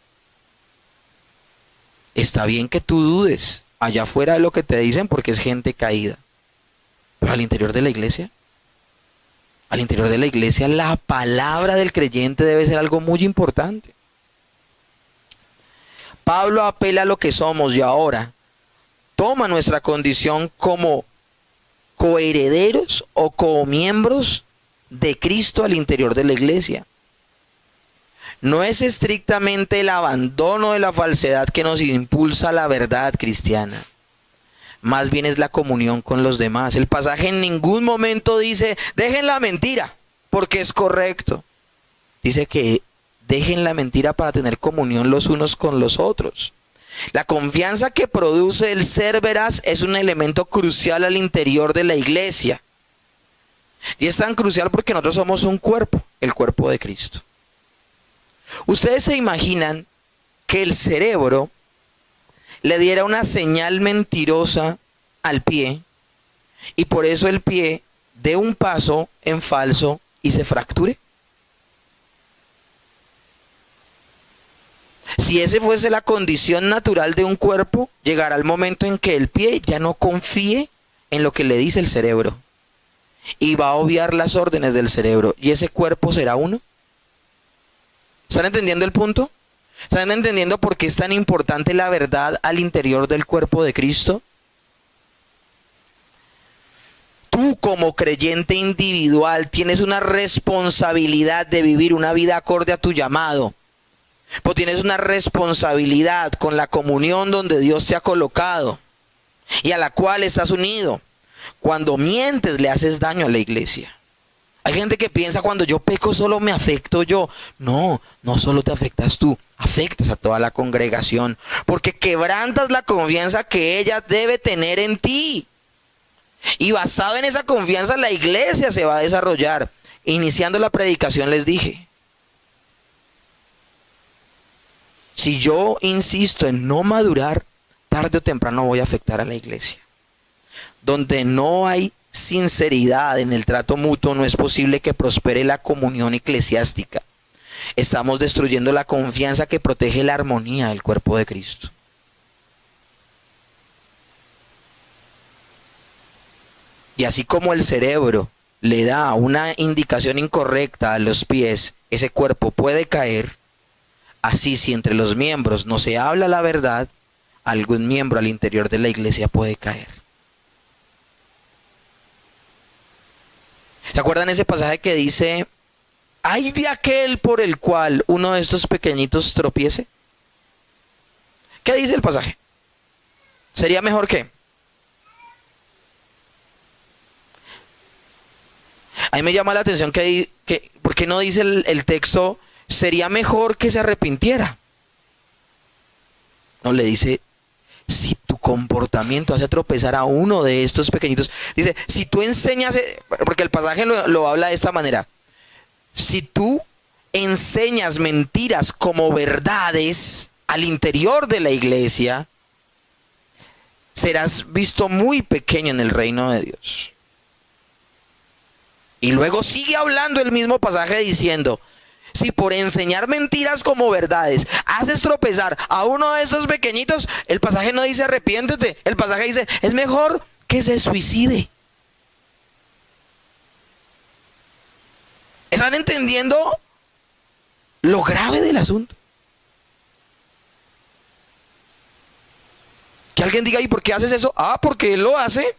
Está bien que tú dudes allá afuera de lo que te dicen porque es gente caída. Pero al interior de la iglesia, la palabra del creyente debe ser algo muy importante. Pablo apela a lo que somos y ahora toma nuestra condición como coherederos o comiembros de Cristo al interior de la iglesia. No es estrictamente el abandono de la falsedad que nos impulsa a la verdad cristiana. Más bien es la comunión con los demás. El pasaje en ningún momento dice, dejen la mentira, porque es correcto. Dice que dejen la mentira para tener comunión los unos con los otros. La confianza que produce el ser veraz es un elemento crucial al interior de la iglesia. Y es tan crucial porque nosotros somos un cuerpo, el cuerpo de Cristo. ¿Ustedes se imaginan que el cerebro le diera una señal mentirosa al pie y por eso el pie dé un paso en falso y se fracture? Si esa fuese la condición natural de un cuerpo, llegará el momento en que el pie ya no confíe en lo que le dice el cerebro y va a obviar las órdenes del cerebro y ese cuerpo será uno. ¿Están entendiendo el punto? ¿Están entendiendo por qué es tan importante la verdad al interior del cuerpo de Cristo? Tú como creyente individual tienes una responsabilidad de vivir una vida acorde a tu llamado. Pues tienes una responsabilidad con la comunión donde Dios te ha colocado y a la cual estás unido. Cuando mientes le haces daño a la iglesia. Hay gente que piensa cuando yo peco solo me afecto yo. No, no solo te afectas tú, afectas a toda la congregación. Porque quebrantas la confianza que ella debe tener en ti. Y basado en esa confianza la iglesia se va a desarrollar. Iniciando la predicación les dije. Si yo insisto en no madurar, tarde o temprano voy a afectar a la iglesia. Donde no hay sinceridad en el trato mutuo, no es posible que prospere la comunión eclesiástica. Estamos destruyendo la confianza que protege la armonía del cuerpo de Cristo. Y así como el cerebro le da una indicación incorrecta a los pies, ese cuerpo puede caer. Así, si entre los miembros no se habla la verdad, algún miembro al interior de la iglesia puede caer. ¿Se acuerdan ese pasaje que dice: ay de aquel por el cual uno de estos pequeñitos tropiece? ¿Qué dice el pasaje? ¿Sería mejor qué? A mí me llama la atención ¿por qué no dice el texto: sería mejor que se arrepintiera? No, le dice: si tu comportamiento hace tropezar a uno de estos pequeñitos. Dice: si tú enseñas, porque el pasaje lo habla de esta manera: si tú enseñas mentiras como verdades al interior de la iglesia, serás visto muy pequeño en el reino de Dios. Y luego sigue hablando el mismo pasaje diciendo: si por enseñar mentiras como verdades haces tropezar a uno de estos pequeñitos, el pasaje no dice arrepiéntete, el pasaje dice: es mejor que se suicide. ¿Están entendiendo lo grave del asunto? Que alguien diga: ¿y por qué haces eso? Ah, porque él lo hace.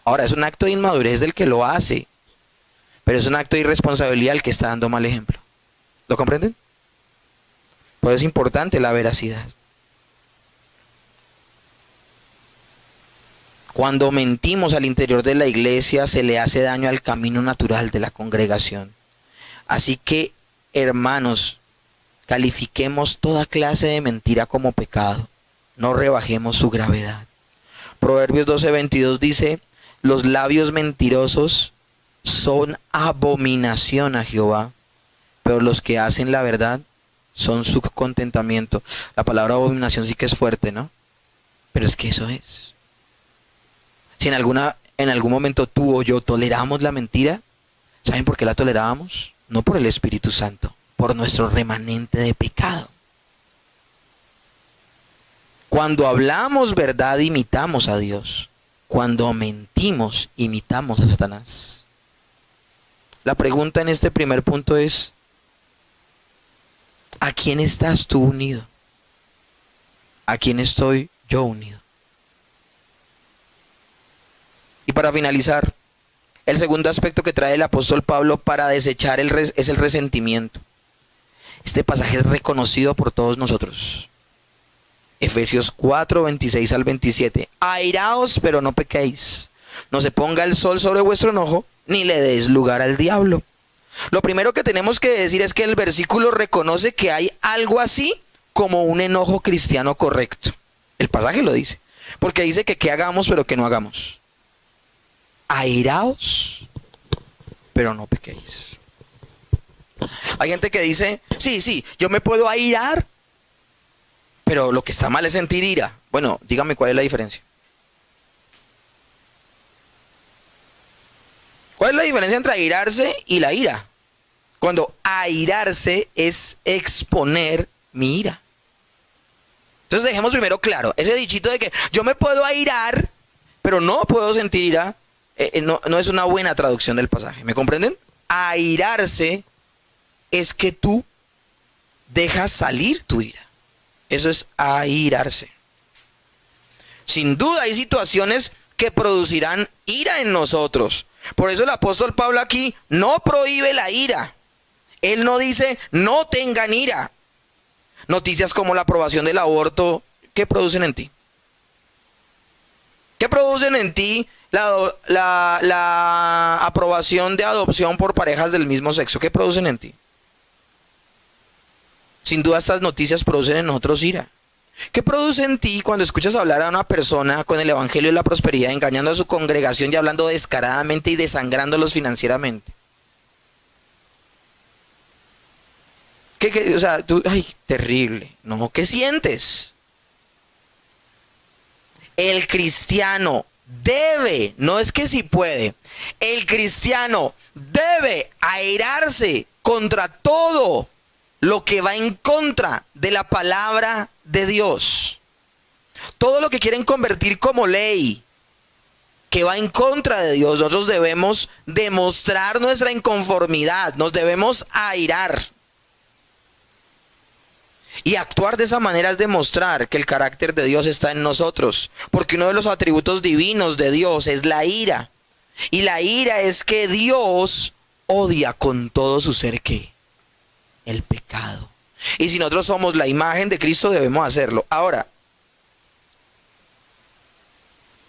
Ahora, es un acto de inmadurez del que lo hace, pero es un acto de irresponsabilidad el que está dando mal ejemplo. ¿Lo comprenden? Pues es importante la veracidad. Cuando mentimos al interior de la iglesia, se le hace daño al camino natural de la congregación. Así que, hermanos, califiquemos toda clase de mentira como pecado. No rebajemos su gravedad. Proverbios 12:22 dice: los labios mentirosos son abominación a Jehová, pero los que hacen la verdad son su contentamiento. La palabra abominación sí que es fuerte, ¿no? Pero es que eso es. Si en algún momento tú o yo toleramos la mentira, ¿saben por qué la tolerábamos? No por el Espíritu Santo, por nuestro remanente de pecado. Cuando hablamos verdad, imitamos a Dios. Cuando mentimos, imitamos a Satanás. La pregunta en este primer punto es: ¿a quién estás tú unido? ¿A quién estoy yo unido? Y para finalizar, el segundo aspecto que trae el apóstol Pablo para desechar es el resentimiento. Este pasaje es reconocido por todos nosotros. Efesios 4, 26 al 27. Airaos, pero no pequéis. No se ponga el sol sobre vuestro enojo, ni le deis lugar al diablo. Lo primero que tenemos que decir es que el versículo reconoce que hay algo así como un enojo cristiano correcto. El pasaje lo dice. Porque dice que hagamos, pero que no hagamos. Airaos, pero no pequéis. Hay gente que dice: sí, yo me puedo airar, pero lo que está mal es sentir ira. Bueno, dígame cuál es la diferencia. ¿Cuál es la diferencia entre airarse y la ira? Cuando airarse es exponer mi ira. Entonces dejemos primero claro, ese dichito de que yo me puedo airar, pero no puedo sentir ira, no es una buena traducción del pasaje. ¿Me comprenden? Airarse es que tú dejas salir tu ira. Eso es airarse. Sin duda hay situaciones que producirán ira en nosotros. Por eso el apóstol Pablo aquí no prohíbe la ira. Él no dice: no tengan ira. Noticias como la aprobación del aborto, ¿qué producen en ti? ¿Qué producen en ti la aprobación de adopción por parejas del mismo sexo? ¿Qué producen en ti? Sin duda estas noticias producen en nosotros ira. ¿Qué produce en ti cuando escuchas hablar a una persona con el evangelio de la prosperidad, engañando a su congregación y hablando descaradamente y desangrándolos financieramente? O sea, tú, ay, terrible. No, ¿qué sientes? El cristiano debe, no es que si puede, el cristiano debe airarse contra todo lo que va en contra de la palabra de Dios. Todo lo que quieren convertir como ley. que va en contra de Dios. Nosotros debemos demostrar nuestra inconformidad, nos debemos airar. Y actuar de esa manera es demostrar que el carácter de Dios está en nosotros, porque uno de los atributos divinos de Dios es la ira. Y la ira es que Dios odia con todo su ser ¿qué? El pecado. Y si nosotros somos la imagen de Cristo, debemos hacerlo. Ahora,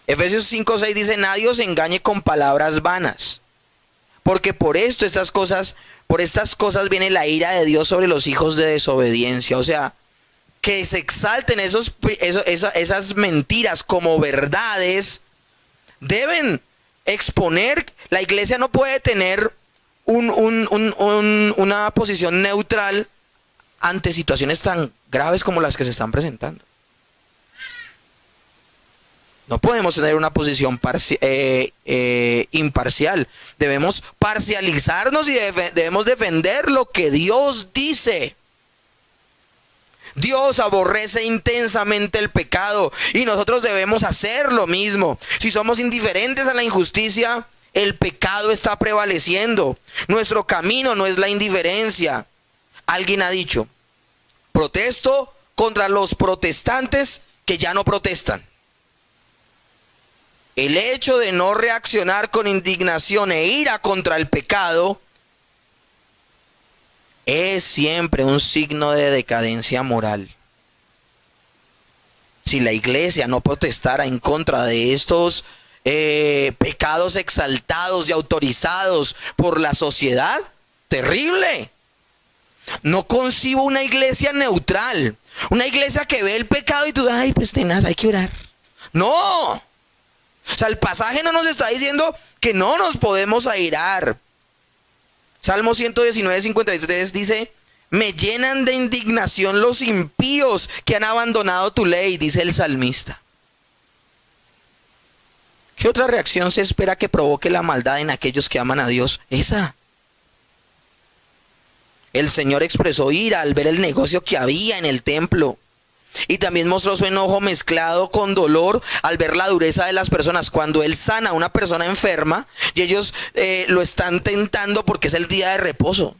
Efesios 5:6 dice: nadie os engañe con palabras vanas, porque por estas cosas viene la ira de Dios sobre los hijos de desobediencia. O sea, que se exalten esas mentiras como verdades, deben exponer. La iglesia no puede tener una posición neutral ante situaciones tan graves como las que se están presentando. No podemos tener una posición imparcial. Debemos parcializarnos y debemos defender lo que Dios dice. Dios aborrece intensamente el pecado y nosotros debemos hacer lo mismo. Si somos indiferentes a la injusticia, el pecado está prevaleciendo. Nuestro camino no es la indiferencia. Alguien ha dicho: protesto contra los protestantes que ya no protestan. El hecho de no reaccionar con indignación e ira contra el pecado es siempre un signo de decadencia moral. Si la iglesia no protestara en contra de estos pecados exaltados y autorizados por la sociedad, terrible. No concibo una iglesia neutral, una iglesia que ve el pecado y tú, ay, pues tenaz, hay que orar. No. O sea, el pasaje no nos está diciendo que no nos podemos airar. Salmo 119, 53 dice: me llenan de indignación los impíos que han abandonado tu ley, dice el salmista. ¿Qué otra reacción se espera que provoque la maldad en aquellos que aman a Dios? Esa. El Señor expresó ira al ver el negocio que había en el templo. Y también mostró su enojo mezclado con dolor al ver la dureza de las personas. Cuando Él sana a una persona enferma y ellos lo están tentando porque es el día de reposo,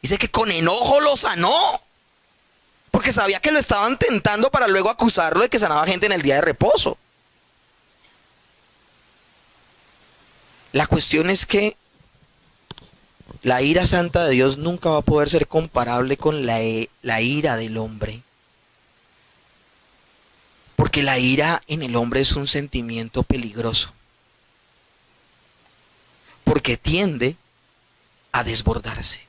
dice que con enojo lo sanó, porque sabía que lo estaban tentando para luego acusarlo de que sanaba gente en el día de reposo. La cuestión es que la ira santa de Dios nunca va a poder ser comparable con la ira del hombre. Porque la ira en el hombre es un sentimiento peligroso. Porque tiende a desbordarse.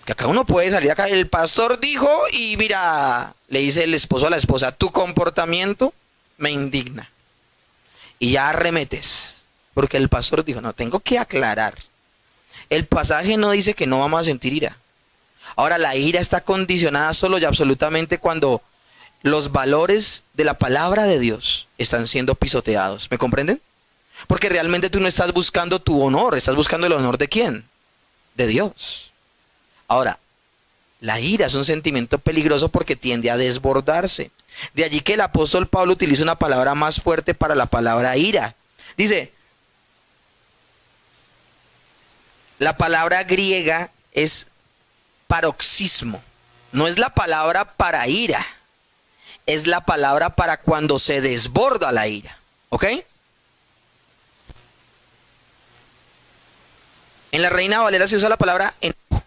Que acá uno puede salir acá, el pastor dijo, y mira, le dice el esposo a la esposa: tu comportamiento me indigna. Y ya arremetes. Porque el pastor dijo: no, tengo que aclarar. El pasaje no dice que no vamos a sentir ira. Ahora, la ira está condicionada solo y absolutamente cuando los valores de la palabra de Dios están siendo pisoteados. ¿Me comprenden? Porque realmente tú no estás buscando tu honor, estás buscando el honor ¿de quién? De Dios. Ahora, la ira es un sentimiento peligroso porque tiende a desbordarse. De allí que el apóstol Pablo utiliza una palabra más fuerte para la palabra ira. Dice, la palabra griega es paroxismo. No es la palabra para ira, es la palabra para cuando se desborda la ira. ¿Ok? En la Reina Valera se usa la palabra enojo.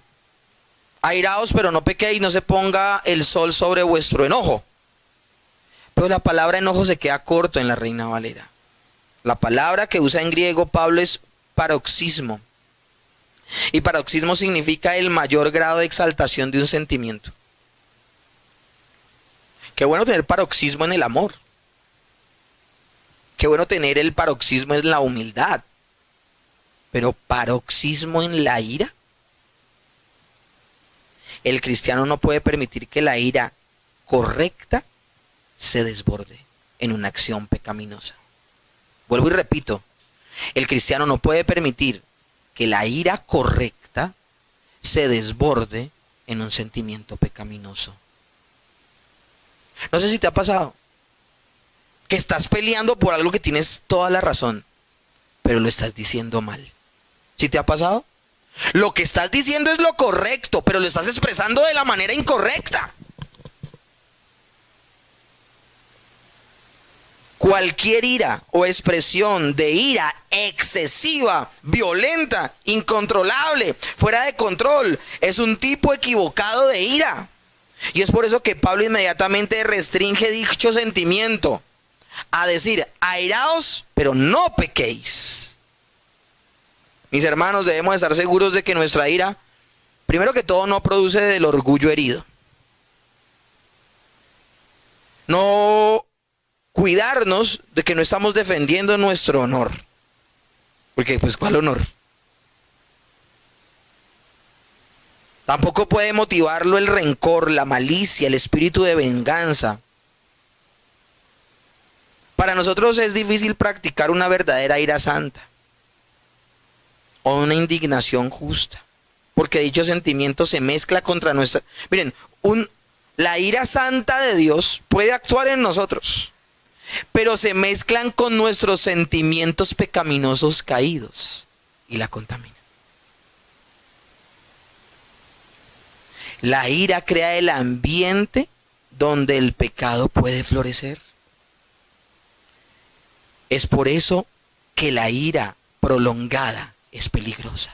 Airaos, pero no pequéis, no se ponga el sol sobre vuestro enojo. Pero la palabra enojo se queda corto en la Reina Valera. La palabra que usa en griego Pablo es paroxismo. Y paroxismo significa el mayor grado de exaltación de un sentimiento. Qué bueno tener paroxismo en el amor. Qué bueno tener el paroxismo en la humildad. Pero paroxismo en la ira. El cristiano no puede permitir que la ira correcta se desborde en una acción pecaminosa. Vuelvo y repito, el cristiano no puede permitir que la ira correcta se desborde en un sentimiento pecaminoso. No sé si te ha pasado que estás peleando por algo que tienes toda la razón, pero lo estás diciendo mal. ¿Sí te ha pasado? Lo que estás diciendo es lo correcto, pero lo estás expresando de la manera incorrecta. Cualquier ira o expresión de ira excesiva, violenta, incontrolable, fuera de control, es un tipo equivocado de ira. Y es por eso que Pablo inmediatamente restringe dicho sentimiento a decir: airaos, pero no pequéis. Mis hermanos, debemos estar seguros de que nuestra ira, primero que todo, no produce del orgullo herido. No cuidarnos de que no estamos defendiendo nuestro honor. Porque pues ¿cuál honor? Tampoco puede motivarlo el rencor, la malicia, el espíritu de venganza. Para nosotros es difícil practicar una verdadera ira santa o una indignación justa, porque dicho sentimiento se mezcla contra nuestra... Miren, la ira santa de Dios puede actuar en nosotros, pero se mezclan con nuestros sentimientos pecaminosos caídos y la contaminan. La ira crea el ambiente donde el pecado puede florecer. Es por eso que la ira prolongada es peligrosa.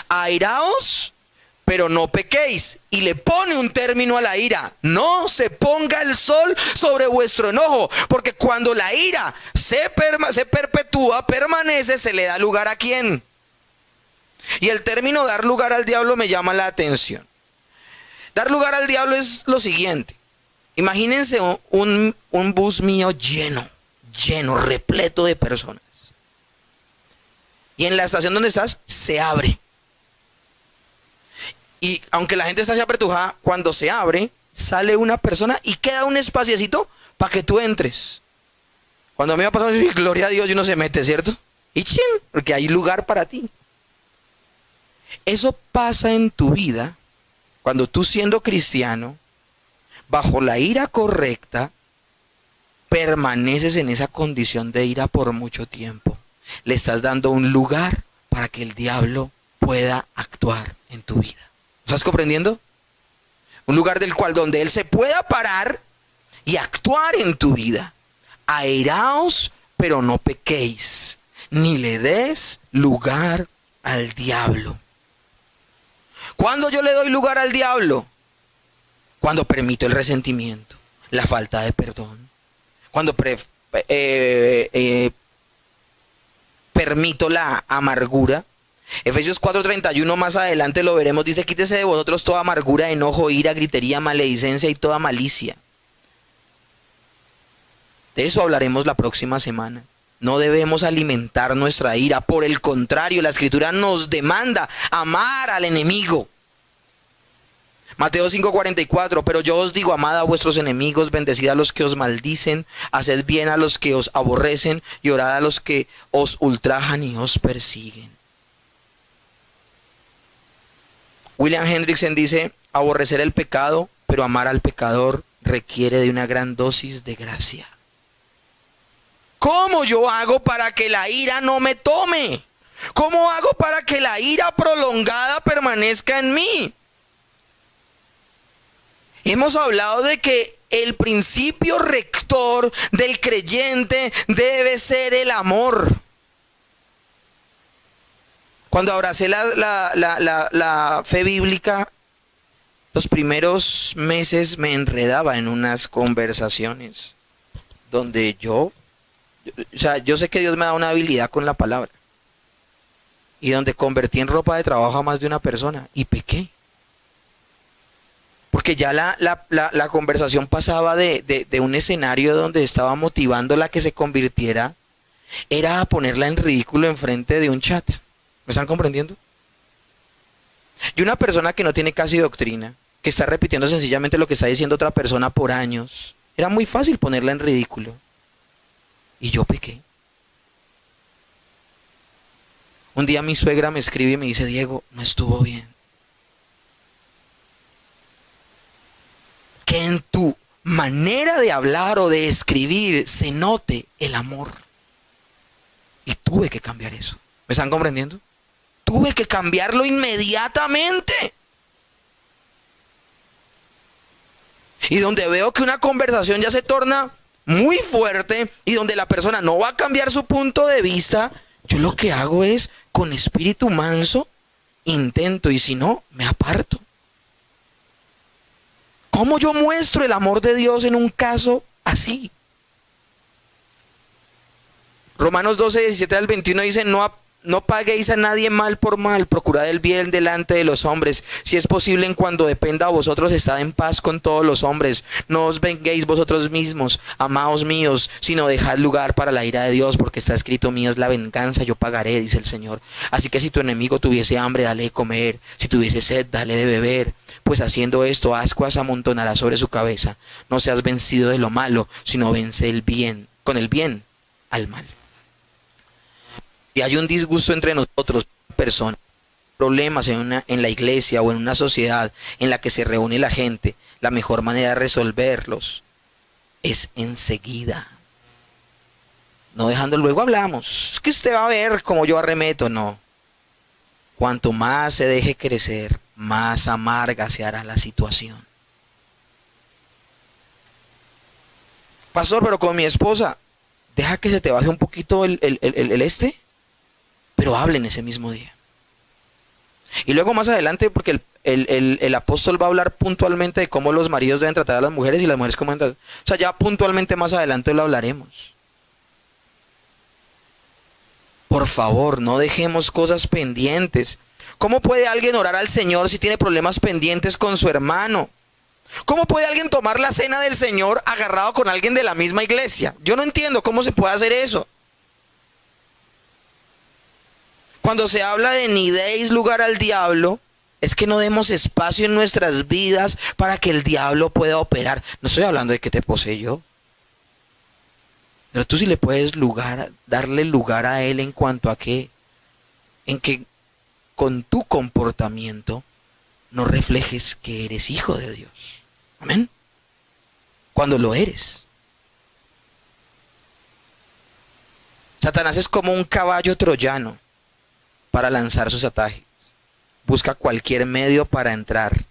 Airaos, pero no pequéis. Y le pone un término a la ira: no se ponga el sol sobre vuestro enojo, porque cuando la ira se perpetúa, permanece, se le da lugar ¿a quién? Y el término dar lugar al diablo me llama la atención. Dar lugar al diablo es lo siguiente. Imagínense un bus mío lleno, repleto de personas. Y en la estación donde estás, se abre. Y aunque la gente está así apretujada, cuando se abre, sale una persona y queda un espaciecito para que tú entres. Cuando a mí me ha pasado, gloria a Dios, y uno se mete, ¿cierto? Y chin, porque hay lugar para ti. Eso pasa en tu vida cuando tú, siendo cristiano, bajo la ira correcta, permaneces en esa condición de ira por mucho tiempo. Le estás dando un lugar para que el diablo pueda actuar en tu vida. ¿Estás comprendiendo? Un lugar del cual donde él se pueda parar y actuar en tu vida. Airaos, pero no pequéis, ni le des lugar al diablo. ¿Cuándo yo le doy lugar al diablo? Cuando permito el resentimiento, la falta de perdón. Cuando permito la amargura. Efesios 4:31, más adelante lo veremos, dice: quítese de vosotros toda amargura, enojo, ira, gritería, maledicencia y toda malicia. De eso hablaremos la próxima semana. No debemos alimentar nuestra ira. Por el contrario, la Escritura nos demanda amar al enemigo. Mateo 5:44, pero yo os digo: amad a vuestros enemigos, bendecid a los que os maldicen, haced bien a los que os aborrecen y orad a los que os ultrajan y os persiguen. William Hendrickson dice: aborrecer el pecado, pero amar al pecador, requiere de una gran dosis de gracia. ¿Cómo yo hago para que la ira no me tome? ¿Cómo hago para que la ira prolongada permanezca en mí? Hemos hablado de que el principio rector del creyente debe ser el amor. Cuando abracé la fe bíblica, los primeros meses me enredaba en unas conversaciones donde yo sé que Dios me da una habilidad con la palabra, y donde convertí en ropa de trabajo a más de una persona y pequé. Porque ya la conversación pasaba de un escenario donde estaba motivándola a que se convirtiera, era a ponerla en ridículo enfrente de un chat. ¿Me están comprendiendo? Y una persona que no tiene casi doctrina, que está repitiendo sencillamente lo que está diciendo otra persona por años, era muy fácil ponerla en ridículo. Y yo pequé. Un día mi suegra me escribe y me dice: Diego, no estuvo bien. Que en tu manera de hablar o de escribir se note el amor. Y tuve que cambiar eso. ¿Me están comprendiendo? Tuve que cambiarlo inmediatamente. Y donde veo que una conversación ya se torna muy fuerte y donde la persona no va a cambiar su punto de vista, yo lo que hago es, con espíritu manso, intento, y si no, me aparto. ¿Cómo yo muestro el amor de Dios en un caso así? Romanos 12, 17 al 21 dice, no paguéis a nadie mal por mal, procurad el bien delante de los hombres. Si es posible, en cuando dependa a vosotros, estad en paz con todos los hombres. No os venguéis vosotros mismos, amados míos, sino dejad lugar para la ira de Dios, porque está escrito, mía es la venganza, yo pagaré, dice el Señor. Así que si tu enemigo tuviese hambre, dale de comer, si tuviese sed, dale de beber, pues haciendo esto, ascuas amontonará sobre su cabeza. No seas vencido de lo malo, sino vence el bien, con el bien al mal. Si hay un disgusto entre nosotros, personas, problemas en la iglesia o en una sociedad en la que se reúne la gente, la mejor manera de resolverlos es enseguida. No dejando, luego hablamos. Es que usted va a ver cómo yo arremeto. No. Cuanto más se deje crecer, más amarga se hará la situación. Pastor, pero con mi esposa, deja que se te baje un poquito pero hablen ese mismo día. Y luego más adelante, porque el apóstol va a hablar puntualmente de cómo los maridos deben tratar a las mujeres y las mujeres cómo deben tratar. O sea, ya puntualmente más adelante lo hablaremos. Por favor, no dejemos cosas pendientes. ¿Cómo puede alguien orar al Señor si tiene problemas pendientes con su hermano? ¿Cómo puede alguien tomar la cena del Señor agarrado con alguien de la misma iglesia? Yo no entiendo cómo se puede hacer eso. Cuando se habla de ni deis lugar al diablo, es que no demos espacio en nuestras vidas para que el diablo pueda operar. No estoy hablando de que te poseyó, pero tú sí le puedes darle lugar a él en cuanto a que, en que con tu comportamiento no reflejes que eres hijo de Dios. Amén. Cuando lo eres. Satanás es como un caballo troyano para lanzar sus ataques. Busca cualquier medio para entrar.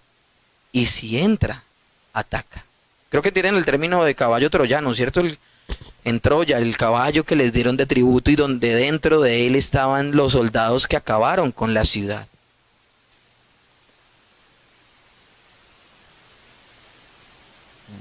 Y si entra, ataca. Creo que tienen el término de caballo troyano, ¿cierto? En Troya, el caballo que les dieron de tributo y donde dentro de él estaban los soldados que acabaron con la ciudad.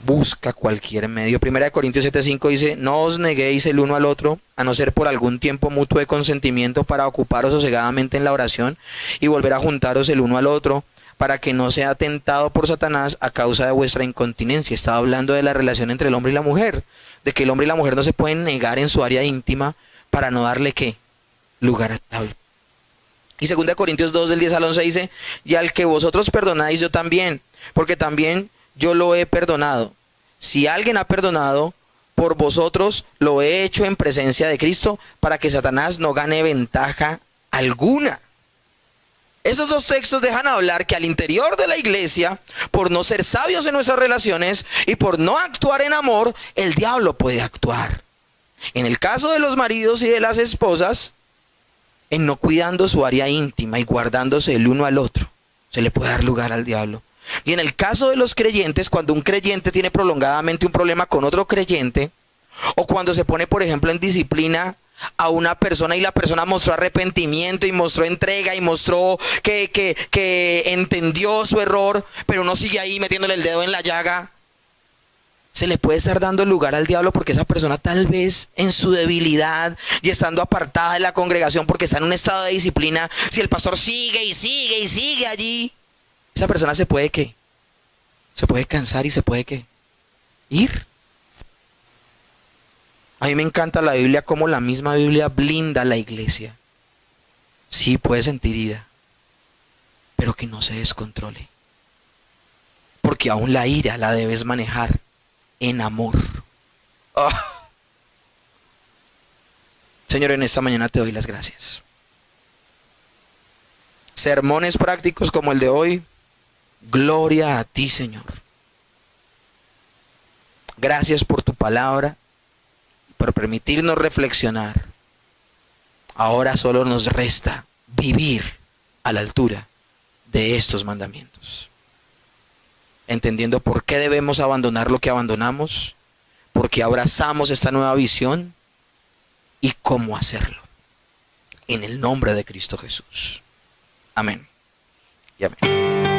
Busca cualquier medio. 1 Corintios 7:5 dice, no os neguéis el uno al otro, a no ser por algún tiempo mutuo de consentimiento para ocuparos sosegadamente en la oración y volver a juntaros el uno al otro, para que no sea tentado por Satanás a causa de vuestra incontinencia. Estaba hablando de la relación entre el hombre y la mujer, de que el hombre y la mujer no se pueden negar en su área íntima para no darle ¿qué? Lugar al diablo. Y 2 Corintios 2 del 10 al 11 dice, y al que vosotros perdonáis yo también, porque también yo lo he perdonado. Si alguien ha perdonado, por vosotros lo he hecho en presencia de Cristo, para que Satanás no gane ventaja alguna. Esos dos textos dejan hablar que al interior de la iglesia, por no ser sabios en nuestras relaciones y por no actuar en amor, el diablo puede actuar. En el caso de los maridos y de las esposas, en no cuidando su área íntima y guardándose el uno al otro, se le puede dar lugar al diablo. Y en el caso de los creyentes, cuando un creyente tiene prolongadamente un problema con otro creyente, o cuando se pone, por ejemplo, en disciplina a una persona y la persona mostró arrepentimiento y mostró entrega y mostró que entendió su error, pero uno sigue ahí metiéndole el dedo en la llaga, se le puede estar dando lugar al diablo, porque esa persona tal vez en su debilidad y estando apartada de la congregación porque está en un estado de disciplina, si el pastor sigue y sigue y sigue allí, esa persona se puede ¿qué? Se puede cansar y se puede ¿qué? Ir. A mí me encanta la Biblia, como la misma Biblia blinda a la iglesia. Sí, puede sentir ira, pero que no se descontrole. Porque aún la ira la debes manejar en amor. Oh. Señor, en esta mañana te doy las gracias. Sermones prácticos como el de hoy, gloria a ti, Señor. Gracias por tu palabra, por permitirnos reflexionar. Ahora solo nos resta vivir a la altura de estos mandamientos, entendiendo por qué debemos abandonar lo que abandonamos, por qué abrazamos esta nueva visión y cómo hacerlo. En el nombre de Cristo Jesús. Amén y amén.